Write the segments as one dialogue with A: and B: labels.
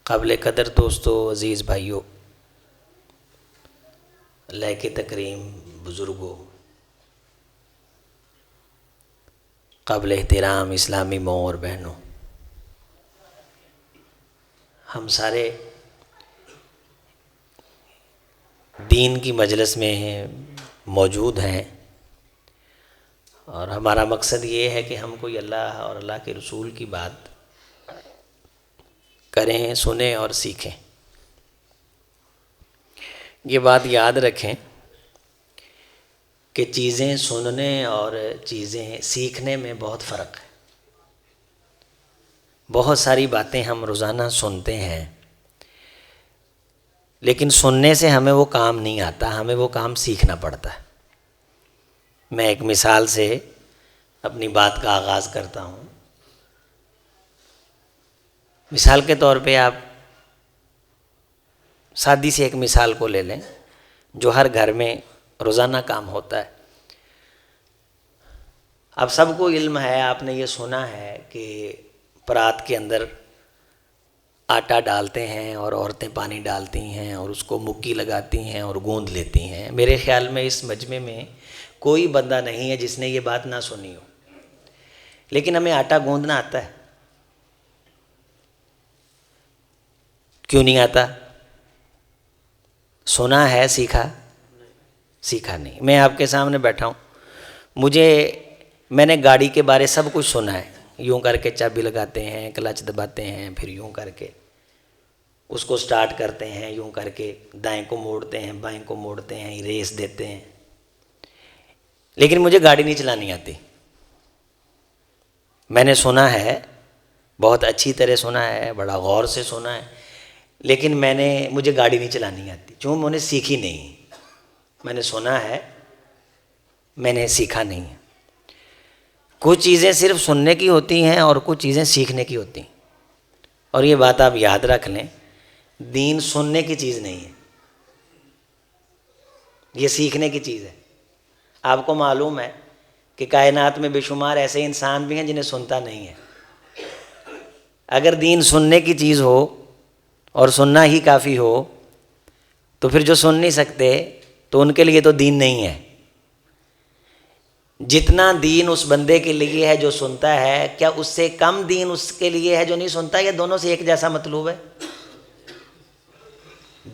A: قابل قدر دوستو، عزیز بھائیوں، اللہ کی تکریم بزرگوں، قابل احترام اسلامی ماؤں اور بہنوں، ہم سارے دین کی مجلس میں موجود ہیں اور ہمارا مقصد یہ ہے کہ ہم کوئی اللہ اور اللہ کے رسول کی بات کریں، سنیں اور سیکھیں۔ یہ بات یاد رکھیں کہ چیزیں سننے اور چیزیں سیکھنے میں بہت فرق ہے۔ بہت ساری باتیں ہم روزانہ سنتے ہیں، لیکن سننے سے ہمیں وہ کام نہیں آتا، ہمیں وہ کام سیکھنا پڑتا ہے۔ میں ایک مثال سے اپنی بات کا آغاز کرتا ہوں۔ مثال کے طور پہ آپ سادی سی ایک مثال کو لے لیں جو ہر گھر میں روزانہ کام ہوتا ہے۔ اب سب کو علم ہے، آپ نے یہ سنا ہے کہ پرات کے اندر آٹا ڈالتے ہیں اور عورتیں پانی ڈالتی ہیں اور اس کو مکی لگاتی ہیں اور گوندھ لیتی ہیں۔ میرے خیال میں اس مجمع میں کوئی بندہ نہیں ہے جس نے یہ بات نہ سنی ہو، لیکن ہمیں آٹا گوندھنا آتا ہے۔ کیوں نہیں آتا؟ سنا ہے، سیکھا نہیں۔ میں آپ کے سامنے بیٹھا ہوں، میں نے گاڑی کے بارے سب کچھ سنا ہے، یوں کر کے چابی لگاتے ہیں، کلچ دباتے ہیں، پھر یوں کر کے اس کو سٹارٹ کرتے ہیں، یوں کر کے دائیں کو موڑتے ہیں، بائیں کو موڑتے ہیں، ریس دیتے ہیں، لیکن مجھے گاڑی نہیں چلانی آتی۔ میں نے سنا ہے، بہت اچھی طرح سنا ہے، بڑا غور سے سنا ہے، لیکن مجھے گاڑی نہیں چلانی آتی، کیوں؟ میں نے سیکھی نہیں۔ میں نے سنا ہے، میں نے سیکھا نہیں ہے۔ کچھ چیزیں صرف سننے کی ہوتی ہیں اور کچھ چیزیں سیکھنے کی ہوتی ہیں، اور یہ بات آپ یاد رکھ لیں، دین سننے کی چیز نہیں ہے، یہ سیکھنے کی چیز ہے۔ آپ کو معلوم ہے کہ کائنات میں بے شمار ایسے انسان بھی ہیں جنہیں سنتا نہیں ہے۔ اگر دین سننے کی چیز ہو اور سننا ہی کافی ہو تو پھر جو سن نہیں سکتے تو ان کے لیے تو دین نہیں ہے۔ جتنا دین اس بندے کے لیے ہے جو سنتا ہے، کیا اس سے کم دین اس کے لیے ہے جو نہیں سنتا؟ یا دونوں سے ایک جیسا مطلوب ہے؟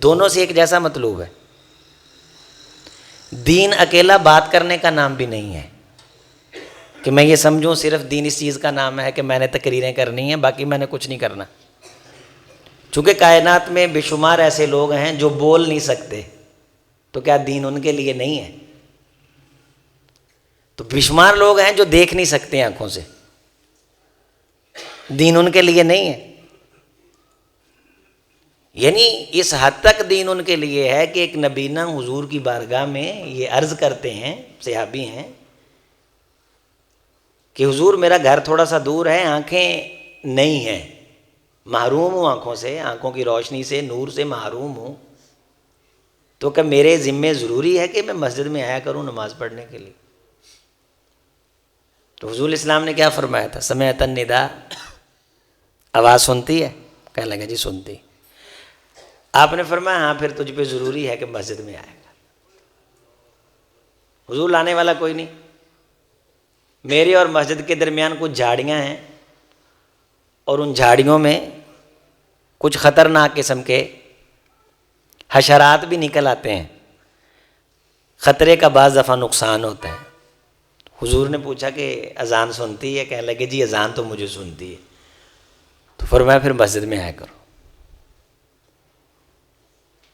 A: دونوں سے ایک جیسا مطلوب ہے۔ دین اکیلا بات کرنے کا نام بھی نہیں ہے کہ میں یہ سمجھوں صرف دین اس چیز کا نام ہے کہ میں نے تقریریں کرنی ہیں، باقی میں نے کچھ نہیں کرنا۔ چونکہ کائنات میں بے شمار ایسے لوگ ہیں جو بول نہیں سکتے، تو کیا دین ان کے لیے نہیں ہے؟ تو بے شمار لوگ ہیں جو دیکھ نہیں سکتے آنکھوں سے، دین ان کے لیے نہیں ہے۔ یعنی اس حد تک دین ان کے لیے ہے کہ ایک نبینہ حضور کی بارگاہ میں یہ عرض کرتے ہیں، صحابی ہیں، کہ حضور میرا گھر تھوڑا سا دور ہے، آنکھیں نہیں ہیں، محروم ہوں آنکھوں سے، آنکھوں کی روشنی سے، نور سے محروم ہوں، تو کہ میرے ذمے ضروری ہے کہ میں مسجد میں آیا کروں نماز پڑھنے کے لیے؟ تو حضور اسلام نے کیا فرمایا تھا؟ سمعت النداء، آواز سنتی ہے؟ کہنے لگا جی سنتی۔ آپ نے فرمایا ہاں پھر تجھ پہ ضروری ہے کہ مسجد میں آئے گا۔ حضور لانے والا کوئی نہیں، میرے اور مسجد کے درمیان کچھ جھاڑیاں ہیں اور ان جھاڑیوں میں کچھ خطرناک قسم کے حشرات بھی نکل آتے ہیں، خطرے کا بعض دفعہ نقصان ہوتا ہے۔ حضور نے پوچھا کہ اذان سنتی ہے؟ کہنے لگے جی اذان تو مجھے سنتی ہے۔ تو فرمایا پھر مسجد میں آیا کرو۔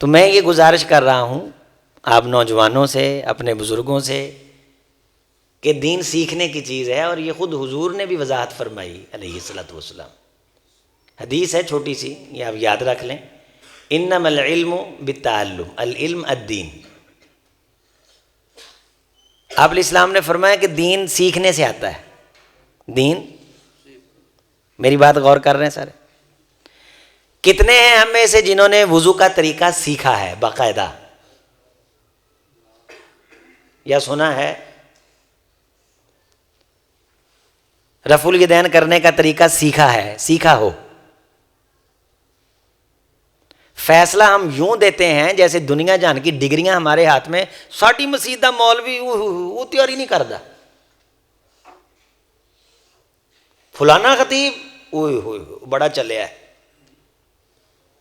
A: تو میں یہ گزارش کر رہا ہوں آپ نوجوانوں سے، اپنے بزرگوں سے، کہ دین سیکھنے کی چیز ہے، اور یہ خود حضور نے بھی وضاحت فرمائی علیہ الصلوۃ والسلام۔ حدیث ہے چھوٹی سی، یہ آپ یاد رکھ لیں، انما العلم بالتعلم، العلم الدین۔ آپ علیہ السلام نے فرمایا کہ دین سیکھنے سے آتا ہے۔ دین، میری بات غور کر رہے ہیں سارے؟ کتنے ہیں ہم میں سے جنہوں نے وضو کا طریقہ سیکھا ہے باقاعدہ، یا سنا ہے؟ رفع الیدین کرنے کا طریقہ سیکھا ہے، سیکھا ہو؟ فیصلہ ہم یوں دیتے ہیں جیسے دنیا جان کی ڈگریاں ہمارے ہاتھ میں. ساڈی مسجد دا مولوی وہ تیاری نہیں کردا, فلانا خطیب اوئے ہوئے بڑا چلیا ہے,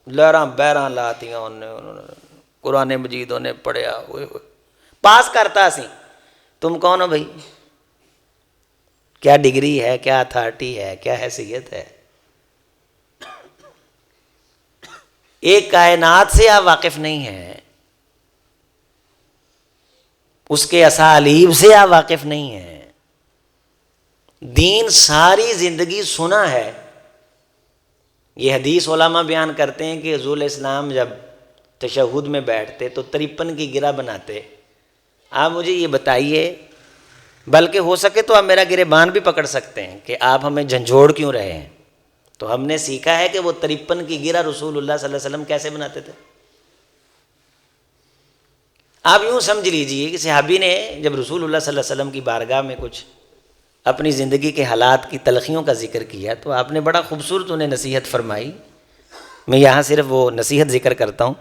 A: لہراں بہراں لاتیاں انہیں, قرآن مجید انہیں پڑھیا, ہوئے ہوئے پاس کرتا سی. تم کون ہو بھائی؟ کیا ڈگری ہے, کیا اتھارٹی ہے, کیا حیثیت ہے؟ ایک کائنات سے آپ واقف نہیں ہیں, اس کے اسالیب سے آپ واقف نہیں ہیں. دین ساری زندگی سنا ہے. یہ حدیث علماء بیان کرتے ہیں کہ حضور علیہ السلام جب تشہد میں بیٹھتے تو 53 کی گرہ بناتے. آپ مجھے یہ بتائیے, بلکہ ہو سکے تو آپ میرا گریبان بھی پکڑ سکتے ہیں کہ آپ ہمیں جھنجھوڑ کیوں رہے ہیں. تو ہم نے سیکھا ہے کہ وہ 53 کی گرہ رسول اللہ صلی اللہ علیہ وسلم کیسے بناتے تھے. آپ یوں سمجھ لیجئے کہ صحابی نے جب رسول اللہ صلی اللہ علیہ وسلم کی بارگاہ میں کچھ اپنی زندگی کے حالات کی تلخیوں کا ذکر کیا تو آپ نے بڑا خوبصورت انہیں نصیحت فرمائی. میں یہاں صرف وہ نصیحت ذکر کرتا ہوں.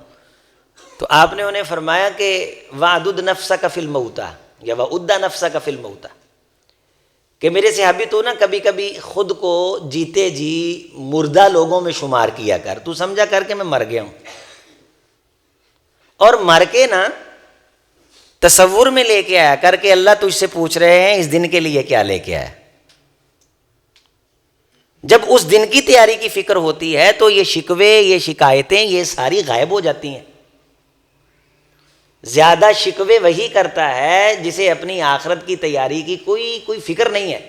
A: تو آپ نے انہیں فرمایا کہ وَعْدُدْ نَفْسَكَ فِي الْمَوْتَى یا وَعُدَّ نَفْسَكَ فِي الْمَوْتَى, کہ میرے صحابی تو نا کبھی کبھی خود کو جیتے جی مردہ لوگوں میں شمار کیا کر. تو سمجھا کر کہ میں مر گیا ہوں, اور مر کے نا تصور میں لے کے آیا کر کے اللہ تجھ سے پوچھ رہے ہیں اس دن کے لیے کیا لے کے آیا. جب اس دن کی تیاری کی فکر ہوتی ہے تو یہ شکوے, یہ شکایتیں, یہ ساری غائب ہو جاتی ہیں. زیادہ شکوے وہی کرتا ہے جسے اپنی آخرت کی تیاری کی کوئی فکر نہیں ہے.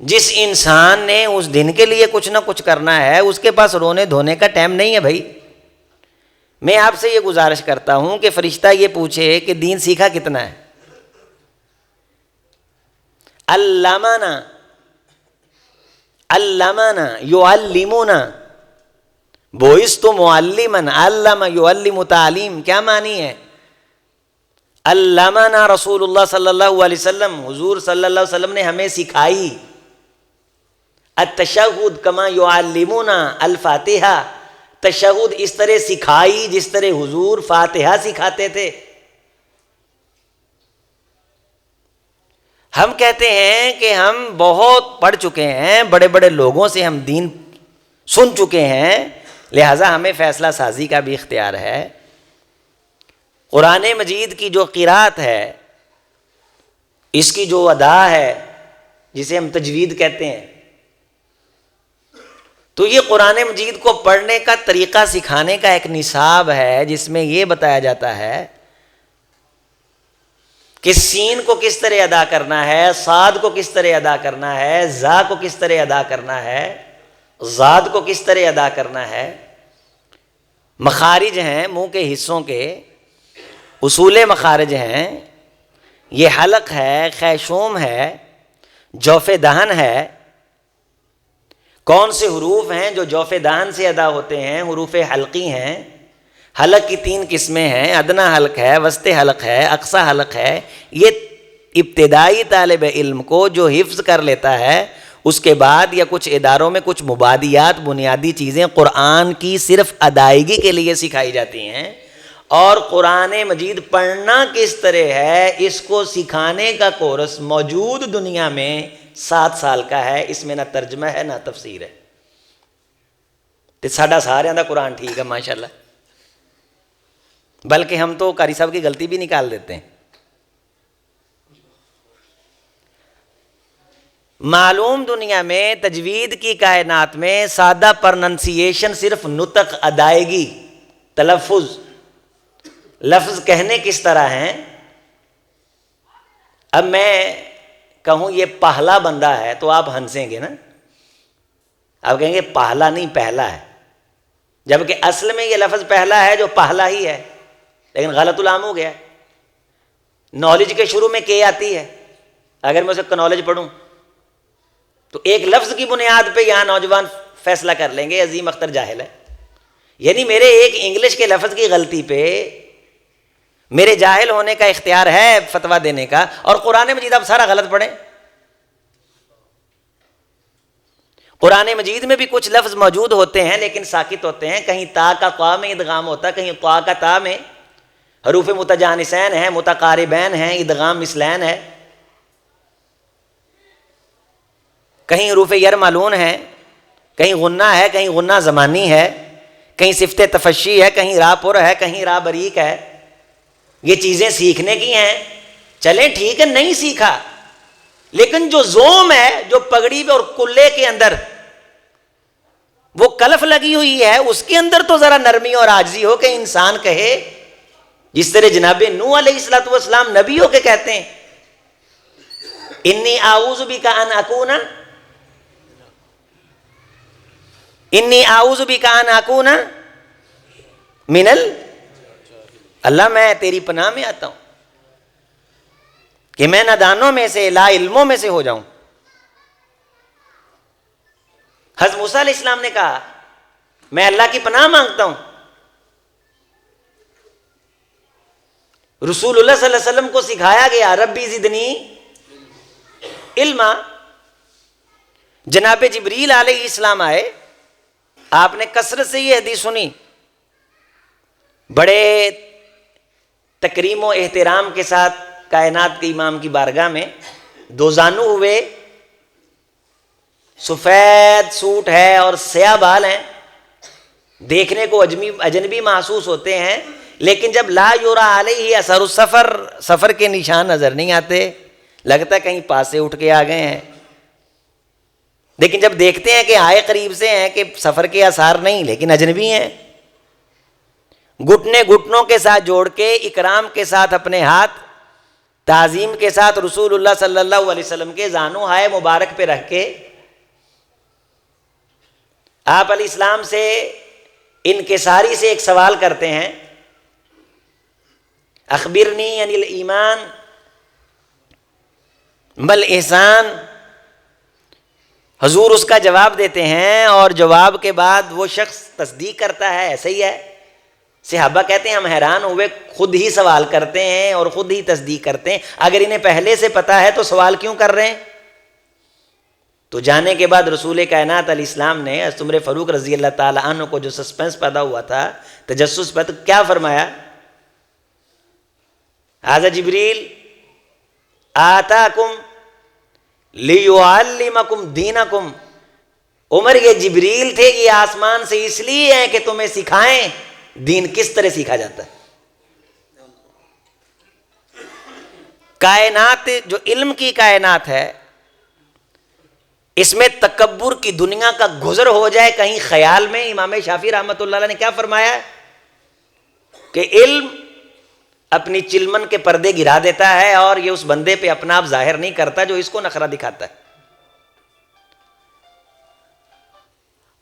A: جس انسان نے اس دن کے لیے کچھ نہ کچھ کرنا ہے اس کے پاس رونے دھونے کا ٹائم نہیں ہے بھائی. میں آپ سے یہ گزارش کرتا ہوں کہ فرشتہ یہ پوچھے کہ دین سیکھا کتنا ہے. علمنا علمنا یعلمنا بعثت معلما, علم یعلم تعلیم, کیا معنی ہے؟ علمنا رسول اللہ صلی اللہ علیہ وسلم, حضور صلی اللہ علیہ وسلم نے ہمیں سکھائی. التشہد کما یعلمنا الفاتحہ, تشہد اس طرح سکھائی جس طرح حضور فاتحہ سکھاتے تھے. ہم کہتے ہیں کہ ہم بہت پڑھ چکے ہیں, بڑے بڑے لوگوں سے ہم دین سن چکے ہیں, لہٰذا ہمیں فیصلہ سازی کا بھی اختیار ہے. قرآن مجید کی جو قرات ہے, اس کی جو ادا ہے جسے ہم تجوید کہتے ہیں, تو یہ قرآن مجید کو پڑھنے کا طریقہ سکھانے کا ایک نصاب ہے جس میں یہ بتایا جاتا ہے کہ سین کو کس طرح ادا کرنا ہے, صاد کو کس طرح ادا کرنا ہے, زا کو کس طرح ادا کرنا ہے, زاد کو کس طرح ادا کرنا ہے. مخارج ہیں منہ کے حصوں کے, اصول مخارج ہیں. یہ حلق ہے, خیشوم ہے, جوف دہن ہے. کون سے حروف ہیں جو جوف دہن سے ادا ہوتے ہیں؟ حروف حلقی ہیں. حلق کی 3 قسمیں ہیں, ادنا حلق ہے, وسط حلق ہے, اقصی حلق ہے. یہ ابتدائی طالب علم کو جو حفظ کر لیتا ہے اس کے بعد یا کچھ اداروں میں کچھ مبادیات, بنیادی چیزیں قرآن کی صرف ادائیگی کے لیے سکھائی جاتی ہیں. اور قرآن مجید پڑھنا کس طرح ہے اس کو سکھانے کا کورس موجود دنیا میں 7 سال کا ہے. اس میں نہ ترجمہ ہے نہ تفسیر ہے. تو ساڈا سارے دا قرآن ٹھیک ہے ماشاءاللہ, بلکہ ہم تو قاری صاحب کی غلطی بھی نکال دیتے ہیں. معلوم دنیا میں تجوید کی کائنات میں سادہ پرننسیشن صرف نطق, ادائیگی, تلفظ, لفظ کہنے کس طرح ہیں. اب میں کہوں یہ پہلا بندہ ہے تو آپ ہنسیں گے نا, آپ کہیں گے پہلا نہیں پہلا ہے, جبکہ اصل میں یہ لفظ پہلا ہے جو پہلا ہی ہے, لیکن غلط العام ہو گیا. نالج کے شروع میں کے آتی ہے, اگر میں اسے کنالج پڑھوں تو ایک لفظ کی بنیاد پہ یہاں نوجوان فیصلہ کر لیں گے عظیم اختر جاہل ہے. یعنی میرے ایک انگلش کے لفظ کی غلطی پہ میرے جاہل ہونے کا اختیار ہے فتویٰ دینے کا, اور قرآن مجید آپ سارا غلط پڑھیں. قرآن مجید میں بھی کچھ لفظ موجود ہوتے ہیں لیکن ساکت ہوتے ہیں، کہیں تا کا قا میں ادغام ہوتا ہے، کہیں قا کا تا میں، حروف متجانسین ہیں، متقاربین ہیں، ادغام مثلین ہے، کہیں حروف یرملون ہے، کہیں غنہ ہے، کہیں غنہ زمانی ہے، کہیں صفت تفشی ہے، کہیں را پر ہے، کہیں را بریک ہے۔ یہ چیزیں سیکھنے کی ہیں، چلیں ٹھیک ہے، نہیں سیکھا، لیکن جو زوم ہے، جو پگڑی اور کلے کے اندر وہ کلف لگی ہوئی ہے، اس کے اندر تو ذرا نرمی اور عاجزی ہو کہ انسان کہے، جس طرح جناب نوح علیہ الصلوۃ والسلام نبی ہو کے کہتے ہیں انی اعوذ بک ان اکون من اللہ، میں تیری پناہ میں آتا ہوں کہ میں نادانوں میں سے، لا علموں میں سے ہو جاؤں۔ حضرت موسیٰ علیہ السلام نے کہا میں اللہ کی پناہ مانگتا ہوں۔ رسول اللہ صلی اللہ علیہ وسلم کو سکھایا گیا ربی زدنی علما۔ جناب جبریل علیہ السلام آئے، آپ نے کثرت سے یہ حدیث سنی، بڑے تکریم و احترام کے ساتھ کائنات کے امام کی بارگاہ میں دو زانو ہوئے، سفید سوٹ ہے اور سیاہ بال ہیں، دیکھنے کو اجنبی محسوس ہوتے ہیں، لیکن جب لا یورا علیہ اثر السفر، سفر کے نشان نظر نہیں آتے، لگتا ہے کہیں پاس سے اٹھ کے آ گئے ہیں، لیکن جب دیکھتے ہیں کہ آئے قریب سے ہیں کہ سفر کے آثار نہیں لیکن اجنبی ہیں، گھٹنے گھٹنوں کے ساتھ جوڑ کے، اکرام کے ساتھ اپنے ہاتھ، تعظیم کے ساتھ رسول اللہ صلی اللہ علیہ وسلم کے زانو ہائے مبارک پہ رکھ کے آپ علیہ السلام سے انکساری سے ایک سوال کرتے ہیں، اخبرنی عن الایمان بل احسان۔ حضور اس کا جواب دیتے ہیں اور جواب کے بعد وہ شخص تصدیق کرتا ہے ایسا ہی ہے۔ صحابہ کہتے ہیں ہم حیران ہوئے، خود ہی سوال کرتے ہیں اور خود ہی تصدیق کرتے ہیں، اگر انہیں پہلے سے پتا ہے تو سوال کیوں کر رہے ہیں؟ تو جانے کے بعد رسول کائنات علیہ السلام نے حضرت عمر فاروق رضی اللہ تعالی عنہ کو جو سسپینس پیدا ہوا تھا، تجسس پر، کیا فرمایا؟ ھذا جبریل آتاکم لیعلمکم دینکم۔ عمر یہ جبریل تھے، یہ آسمان سے اس لیے ہیں کہ تمہیں سکھائیں دین کس طرح سیکھا جاتا ہے۔ کائنات جو علم کی کائنات ہے، اس میں تکبر کی دنیا کا گزر ہو جائے کہیں خیال میں، امام شافعی رحمۃ اللہ علیہ نے کیا فرمایا کہ علم اپنی چلمن کے پردے گرا دیتا ہے اور یہ اس بندے پہ اپنا آپ ظاہر نہیں کرتا جو اس کو نخرہ دکھاتا ہے۔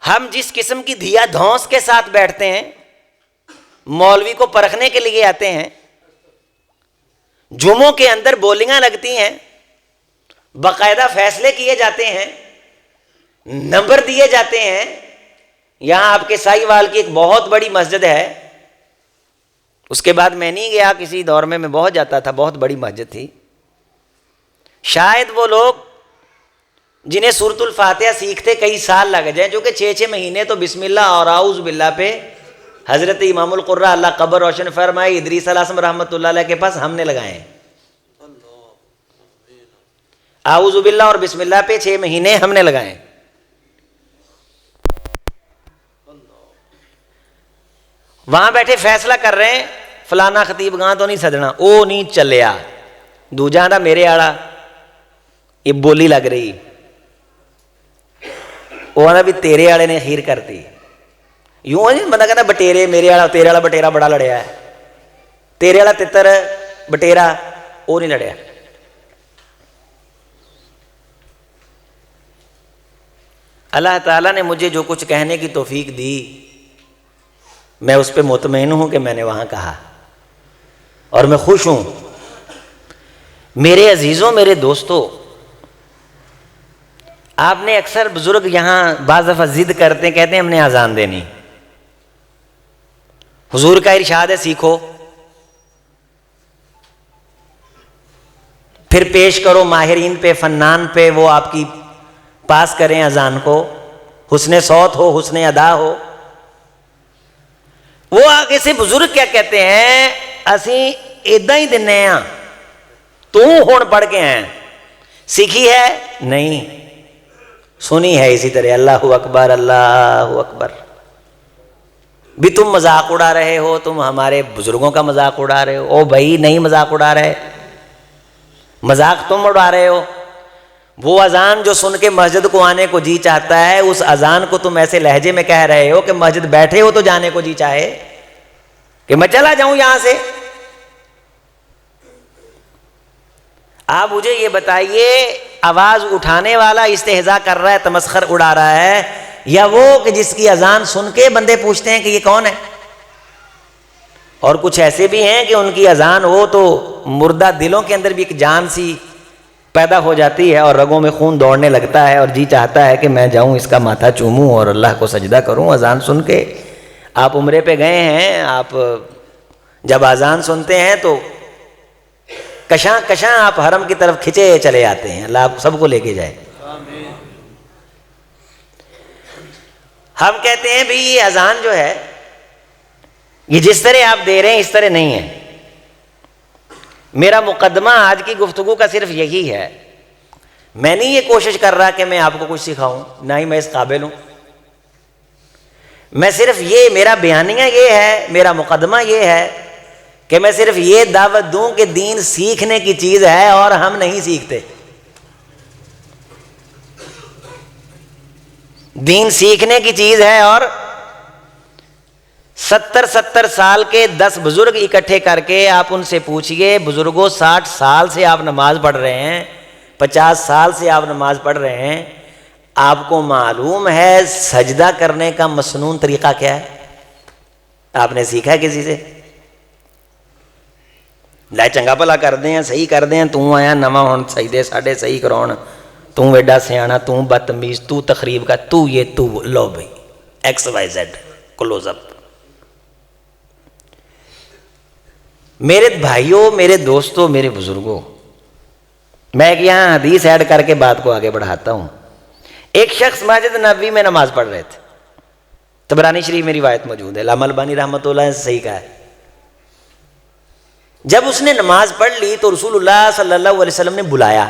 A: ہم جس قسم کی دھیا دھونس کے ساتھ بیٹھتے ہیں، مولوی کو پرکھنے کے لیے آتے ہیں، جمعوں کے اندر بولیاں لگتی ہیں، باقاعدہ فیصلے کیے جاتے ہیں، نمبر دیے جاتے ہیں۔ یہاں آپ کے سائی وال کی ایک بہت بڑی مسجد ہے، اس کے بعد میں نہیں گیا، کسی دور میں بہت جاتا تھا، بہت بڑی مسجد تھی۔ شاید وہ لوگ جنہیں سورۃ الفاتحہ سیکھتے کئی سال لگ جائیں، جو کہ 6 مہینے تو بسم اللہ اور اعوذ باللہ پہ حضرت امام القرہ اللہ قبر روشن فرمائے ادریس علیہ السلام رحمۃ اللہ علیہ کے پاس ہم نے لگائے ہیں، اعوذ باللہ اور بسم اللہ پہ 6 مہینے ہم نے لگائے ہیں۔ وہاں بیٹھے فیصلہ کر رہے ہیں، فلانا خطیب گاں تو نہیں سجنا، او نہیں چلیا، دوجا دا میرے آڑا یہ بولی لگ رہی، وہ آنا بھی تیرے آڑے نے خیر کرتی۔ یوں ہے بندہ کہتا بٹیرے میرے آڑا، تیرے آڑا بٹیرا بڑا لڑیا ہے، تیرے آڑا تتر بٹیرا وہ نہیں لڑیا۔ اللہ تعالیٰ نے مجھے جو کچھ کہنے کی توفیق دی، میں اس پہ مطمئن ہوں کہ میں نے وہاں کہا، اور میں خوش ہوں۔ میرے عزیزوں، میرے دوستوں، آپ نے اکثر بزرگ یہاں بعض دفعہ ضد کرتے ہیں، کہتے ہیں ہم نے اذان دینی، حضور کا ارشاد ہے سیکھو، پھر پیش کرو ماہرین پہ، فنان پہ، وہ آپ کی پاس کریں اذان کو۔ حسن صوت ہو، حسن ادا ہو. وہ آگے سے بزرگ کیا کہتے ہیں، اسی ادا ہی دینے ہاں، تو ہون پڑھ کے ہیں، سیکھی ہے نہیں، سنی ہے اسی طرح اللہ اکبر اللہ اکبر. بھی تم مذاق اڑا رہے ہو، تم ہمارے بزرگوں کا مذاق اڑا رہے ہو. او بھائی نہیں مذاق اڑا رہے، مذاق تم اڑا رہے ہو. وہ اذان جو سن کے مسجد کو آنے کو جی چاہتا ہے، اس اذان کو تم ایسے لہجے میں کہہ رہے ہو کہ مسجد بیٹھے ہو تو جانے کو جی چاہے کہ میں چلا جاؤں یہاں سے. آپ مجھے یہ بتائیے، آواز اٹھانے والا استہزاء کر رہا ہے، تمسخر اڑا رہا ہے، یا وہ کہ جس کی اذان سن کے بندے پوچھتے ہیں کہ یہ کون ہے؟ اور کچھ ایسے بھی ہیں کہ ان کی اذان ہو تو مردہ دلوں کے اندر بھی ایک جان سی پیدا ہو جاتی ہے اور رگوں میں خون دوڑنے لگتا ہے اور جی چاہتا ہے کہ میں جاؤں اس کا ماتھا چوموں اور اللہ کو سجدہ کروں اذان سن کے. آپ عمرے پہ گئے ہیں، آپ جب اذان سنتے ہیں تو کشاں کشاں آپ حرم کی طرف کھچے چلے آتے ہیں. اللہ آپ سب کو لے کے جائے. ہم کہتے ہیں بھئی یہ اذان جو ہے، یہ جس طرح آپ دے رہے ہیں اس طرح نہیں ہے. میرا مقدمہ آج کی گفتگو کا صرف یہی ہے. میں نہیں یہ کوشش کر رہا کہ میں آپ کو کچھ سکھاؤں، نہ ہی میں اس قابل ہوں. میں صرف یہ، میرا بیانیہ یہ ہے، میرا مقدمہ یہ ہے کہ میں صرف یہ دعوت دوں کہ دین سیکھنے کی چیز ہے اور ہم نہیں سیکھتے. دین سیکھنے کی چیز ہے اور 70 سال کے 10 بزرگ اکٹھے کر کے آپ ان سے پوچھئے، بزرگوں 60 سال سے آپ نماز پڑھ رہے ہیں، 50 سال سے آپ نماز پڑھ رہے ہیں، آپ کو معلوم ہے سجدہ کرنے کا مسنون طریقہ کیا ہے؟ آپ نے سیکھا ہے کسی سے؟ لائے چنگا بھلا کر دیں، صحیح کر دیں، تو آیا نواں ہون سجدے ساڈے صحیح کراؤن، تو ایڈا سیاਣਾ، تو بدتمیز، تو تخریب کا، تو یہ تو لو بھائی XYZ کلوز اپ. میرے بھائیوں، میرے دوستوں، میرے بزرگوں، میں ایک یہاں حدیث ایڈ کر کے بات کو آگے بڑھاتا ہوں. ایک شخص مسجد نبوی میں نماز پڑھ رہے تھے، طبرانی شریف میں روایت موجود ہے، علامہ البانی رحمۃ اللہ سے صحیح کہا ہے. جب اس نے نماز پڑھ لی تو رسول اللہ صلی اللہ علیہ وسلم نے بلایا،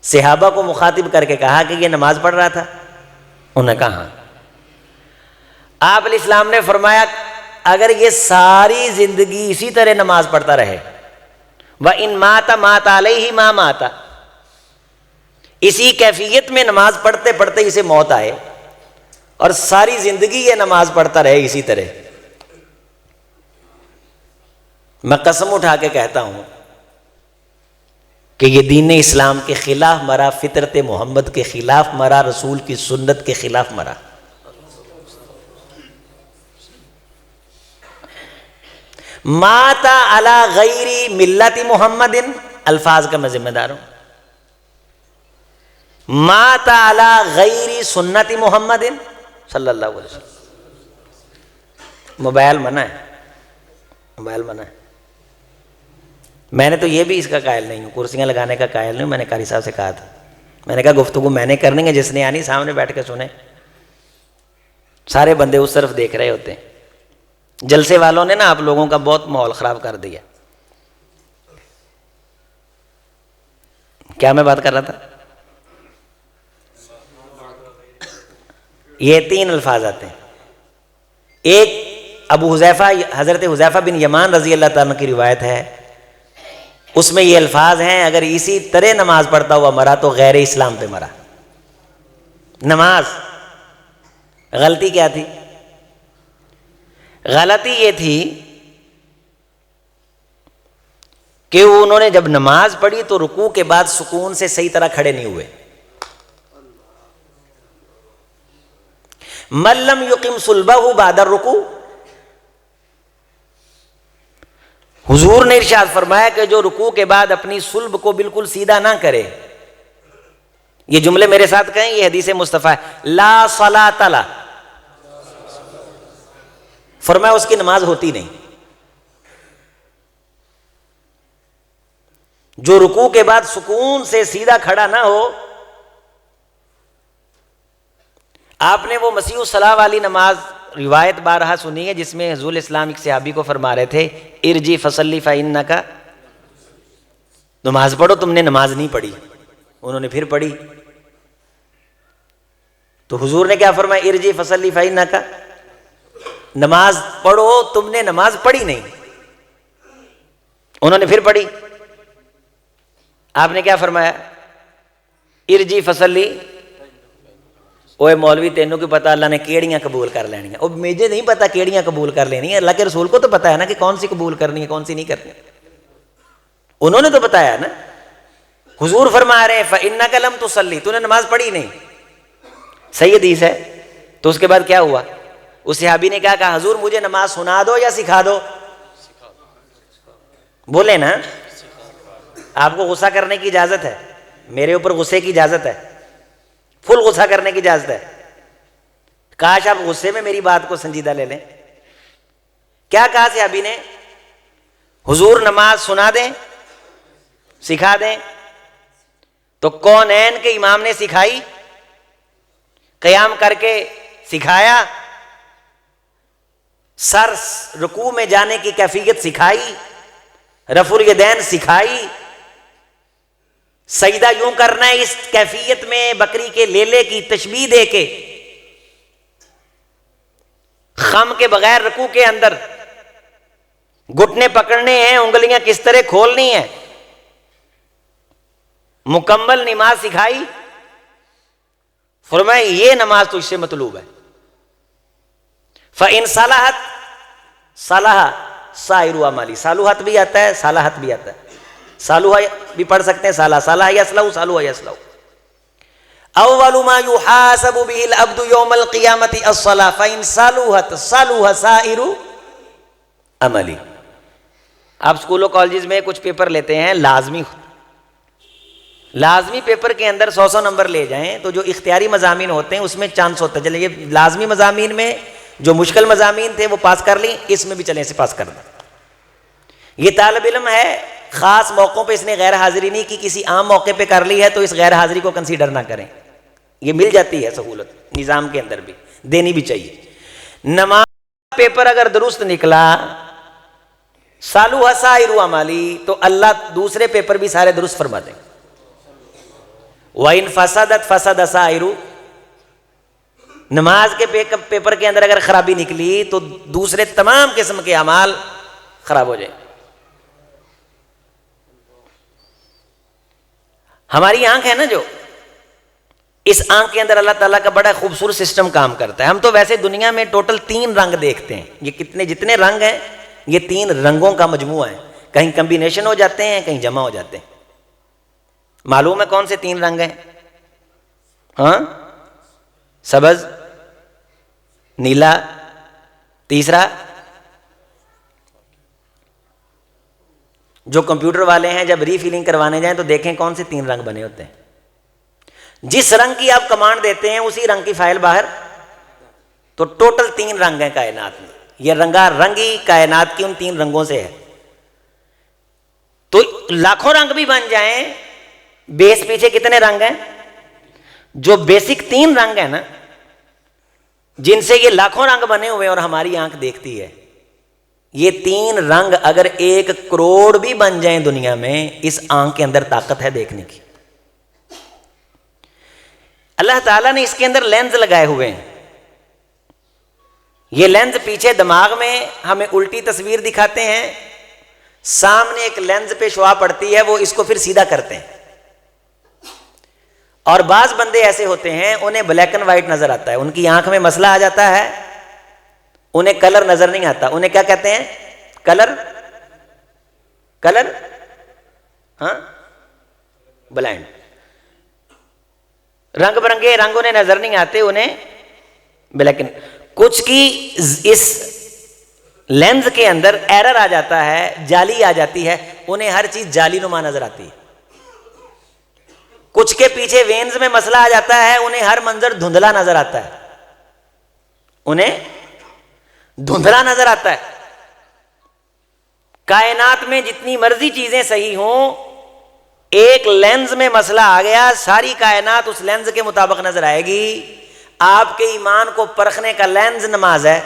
A: صحابہ کو مخاطب کر کے کہا کہ یہ نماز پڑھ رہا تھا؟ انہوں نے کہا ہاں. آپ علیہ السلام نے فرمایا اگر یہ ساری زندگی اسی طرح نماز پڑھتا رہے، وَإِن مَاتَ مَاتَ عَلَيْهِ مَا مَاتَ، اسی کیفیت میں نماز پڑھتے پڑھتے اسے موت آئے اور ساری زندگی یہ نماز پڑھتا رہے اسی طرح، میں قسم اٹھا کے کہتا ہوں کہ یہ دین اسلام کے خلاف مرا، فطرت محمد کے خلاف مرا، رسول کی سنت کے خلاف مرا. مات علی غیر ملت محمد، الفاظ کا میں ذمہ دار ہوں. مات علی غیر سنت محمد صلی اللہ علیہ وسلم. موبائل منع ہے، موبائل منع ہے. میں نے تو یہ بھی اس کا قائل نہیں ہوں، کرسیاں لگانے کا قائل نہیں ہوں. میں نے قاری صاحب سے کہا تھا، میں نے کہا گفتگو میں نے کرنی ہے، جس نے آنی سامنے بیٹھ کے سنے. سارے بندے اس طرف دیکھ رہے ہوتے ہیں. جلسے والوں نے نا آپ لوگوں کا بہت ماحول خراب کر دیا. کیا میں بات کر رہا تھا؟ یہ 3 الفاظ آتے ہیں. ایک ابو حذیفہ، حضرت حذیفہ بن یمان رضی اللہ تعالیٰ کی روایت ہے، اس میں یہ الفاظ ہیں اگر اسی طرح نماز پڑھتا ہوا مرا تو غیر اسلام پہ مرا. نماز غلطی کیا تھی؟ غلطی یہ تھی کہ انہوں نے جب نماز پڑھی تو رکوع کے بعد سکون سے صحیح طرح کھڑے نہیں ہوئے. من لم یقم صلبہ بعد الرکوع، حضور نے ارشاد فرمایا کہ جو رکوع کے بعد اپنی صلب کو بالکل سیدھا نہ کرے، یہ جملے میرے ساتھ کہیں، یہ حدیث مصطفیٰ ہے، لا صلاۃ لہ، فرمایا اس کی نماز ہوتی نہیں. جو رکوع کے بعد سکون سے سیدھا کھڑا نہ ہو آپ نے وہ مسیح الصلاح والی نماز روایت بارہا سنی ہے جس میں حضور اسلام ایک صحابی کو فرما رہے تھے ارجی فصلی فإنک، نماز پڑھو، تم نے نماز نہیں پڑھی. انہوں نے پھر پڑھی تو حضور نے کیا فرمایا؟ ارجی فصلی فإنک، نماز پڑھو، تم نے نماز پڑھی نہیں. انہوں نے پھر پڑھی. آپ نے کیا فرمایا؟ ارجی فصلی. اوے مولوی تینوں کی پتا اللہ نے کیڑیاں قبول کر لینی ہیں. مجھے نہیں پتا کیڑیاں قبول کر لینی ہے، اللہ کے رسول کو تو پتا ہے نا کہ کون سی قبول کرنی ہے کون سی نہیں کرنی. انہوں نے تو بتایا نا. حضور فرما رہے ہیں فإنک لم تصلی، تو نے نماز پڑھی نہیں. صحیح حدیث ہے. تو اس کے بعد کیا ہوا؟ اس صحابی نے کیا کہا؟ حضور مجھے نماز سنا دو یا سکھا دو؟ بولے نا. آپ کو غصہ کرنے کی اجازت ہے، میرے اوپر غصے کی اجازت ہے، فل غصہ کرنے کی اجازت ہے. کاش آپ غصے میں میری بات کو سنجیدہ لے لیں. کیا کہا صحابی نے؟ حضور نماز سنا دیں، سکھا دیں. تو کونین کے امام نے سکھائی، قیام کر کے سکھایا، سر رکوع میں جانے کی کیفیت سکھائی، رفع الیدین سکھائی، سجدہ یوں کرنا ہے اس کیفیت میں بکری کے لیلے کی تشبیہ دے کے، خم کے بغیر رکوع کے اندر گھٹنے پکڑنے ہیں، انگلیاں کس طرح کھولنی ہیں، مکمل نماز سکھائی. فرمایا یہ نماز تو اس سے مطلوب ہے. فَإِن صَلَحَتْ صَلَحَ سَائِرُ عَمَلِي، صالحت بھی آتا ہے، صلاحت بھی آتا ہے. صالحہ بھی پڑھ سکتے ہیں، صالح یصلح، صالح یصلح. اول ما يحاسب به العبد يوم القيامة الصلاة فإن صلحت صلح سائر عملی. آپ اسکولوں کالجز میں کچھ پیپر لیتے ہیں لازمی پیپر کے اندر 100 نمبر لے جائیں تو جو اختیاری مضامین ہوتے ہیں اس میں چانس ہوتا ہے چلے یہ لازمی مضامین میں جو مشکل مضامین تھے وہ پاس کر لیں، اس میں بھی چلیں اسے پاس کر دیں. یہ طالب علم ہے، خاص موقعوں پہ اس نے غیر حاضری نہیں کی، کسی عام موقع پہ کر لی ہے تو اس غیر حاضری کو کنسیڈر نہ کریں. یہ مل جاتی ہے سہولت نظام کے اندر بھی، دینی بھی چاہیے. نماز پیپر اگر درست نکلا صالح سائر عملی تو اللہ دوسرے پیپر بھی سارے درست فرما دیں. وَإِن فَسَدَتْ فَسَدَ سَائِرُ، نماز کے پیپر کے اندر اگر خرابی نکلی تو دوسرے تمام قسم کے اعمال خراب ہو جائیں. ہماری آنکھ ہے نا جو، اس آنکھ کے اندر اللہ تعالیٰ کا بڑا خوبصورت سسٹم کام کرتا ہے. ہم تو ویسے دنیا میں ٹوٹل 3 رنگ دیکھتے ہیں. یہ جتنے رنگ ہیں یہ 3 رنگوں کا مجموعہ ہے. کہیں کمبینیشن ہو جاتے ہیں، کہیں جمع ہو جاتے ہیں. معلوم ہے کون سے 3 رنگ ہیں؟ ہاں، سبز، نیلا، تیسرا جو کمپیوٹر والے ہیں جب ری فیلنگ کروانے جائیں تو دیکھیں کون سے 3 رنگ بنے ہوتے ہیں. جس رنگ کی آپ کمانڈ دیتے ہیں اسی رنگ کی فائل باہر. تو ٹوٹل 3 رنگ ہیں کائنات میں. یہ رنگا رنگی کائنات کی ان 3 رنگوں سے ہے. تو لاکھوں رنگ بھی بن جائیں، بیس پیچھے کتنے رنگ ہیں؟ جو بیسک 3 رنگ ہیں نا جن سے یہ لاکھوں رنگ بنے ہوئے اور ہماری آنکھ دیکھتی ہے، یہ 3 رنگ اگر 1 کروڑ بھی بن جائیں دنیا میں، اس آنکھ کے اندر طاقت ہے دیکھنے کی. اللہ تعالیٰ نے اس کے اندر لینز لگائے ہوئے ہیں. یہ لینز پیچھے دماغ میں ہمیں الٹی تصویر دکھاتے ہیں، سامنے ایک لینز پہ شعاع پڑتی ہے، وہ اس کو پھر سیدھا کرتے ہیں. اور بعض بندے ایسے ہوتے ہیں انہیں بلیک اینڈ وائٹ نظر آتا ہے، ان کی آنکھ میں مسئلہ آ جاتا ہے، انہیں کلر نظر نہیں آتا. انہیں کیا کہتے ہیں؟ کلر ہاں بلائنڈ. رنگ برنگے رنگ انہیں نظر نہیں آتے، انہیں بلیک اینڈ. کچھ کی اس لینز کے اندر ایرر آ جاتا ہے، جالی آ جاتی ہے، انہیں ہر چیز جالی نما نظر آتی ہے. کچھ کے پیچھے وینز میں مسئلہ آ جاتا ہے، انہیں ہر منظر دھندلا نظر آتا ہے، انہیں دھندلا نظر آتا ہے. کائنات میں جتنی مرضی چیزیں صحیح ہوں، ایک لینز میں مسئلہ آ گیا، ساری کائنات اس لینز کے مطابق نظر آئے گی. آپ کے ایمان کو پرکھنے کا لینز نماز ہے.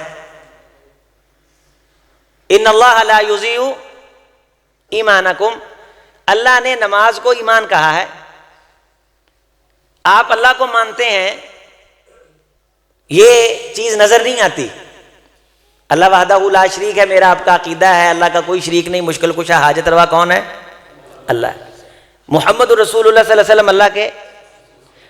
A: ان اللہ لا یضیع ایمانکم، اللہ نے نماز کو ایمان کہا ہے. آپ اللہ کو مانتے ہیں، یہ چیز نظر نہیں آتی. اللہ وحدہ لا شریک ہے، میرا آپ کا عقیدہ ہے، اللہ کا کوئی شریک نہیں، مشکل کشا حاجت روا کون ہے؟ اللہ. محمد رسول اللہ صلی اللہ علیہ وسلم اللہ کے.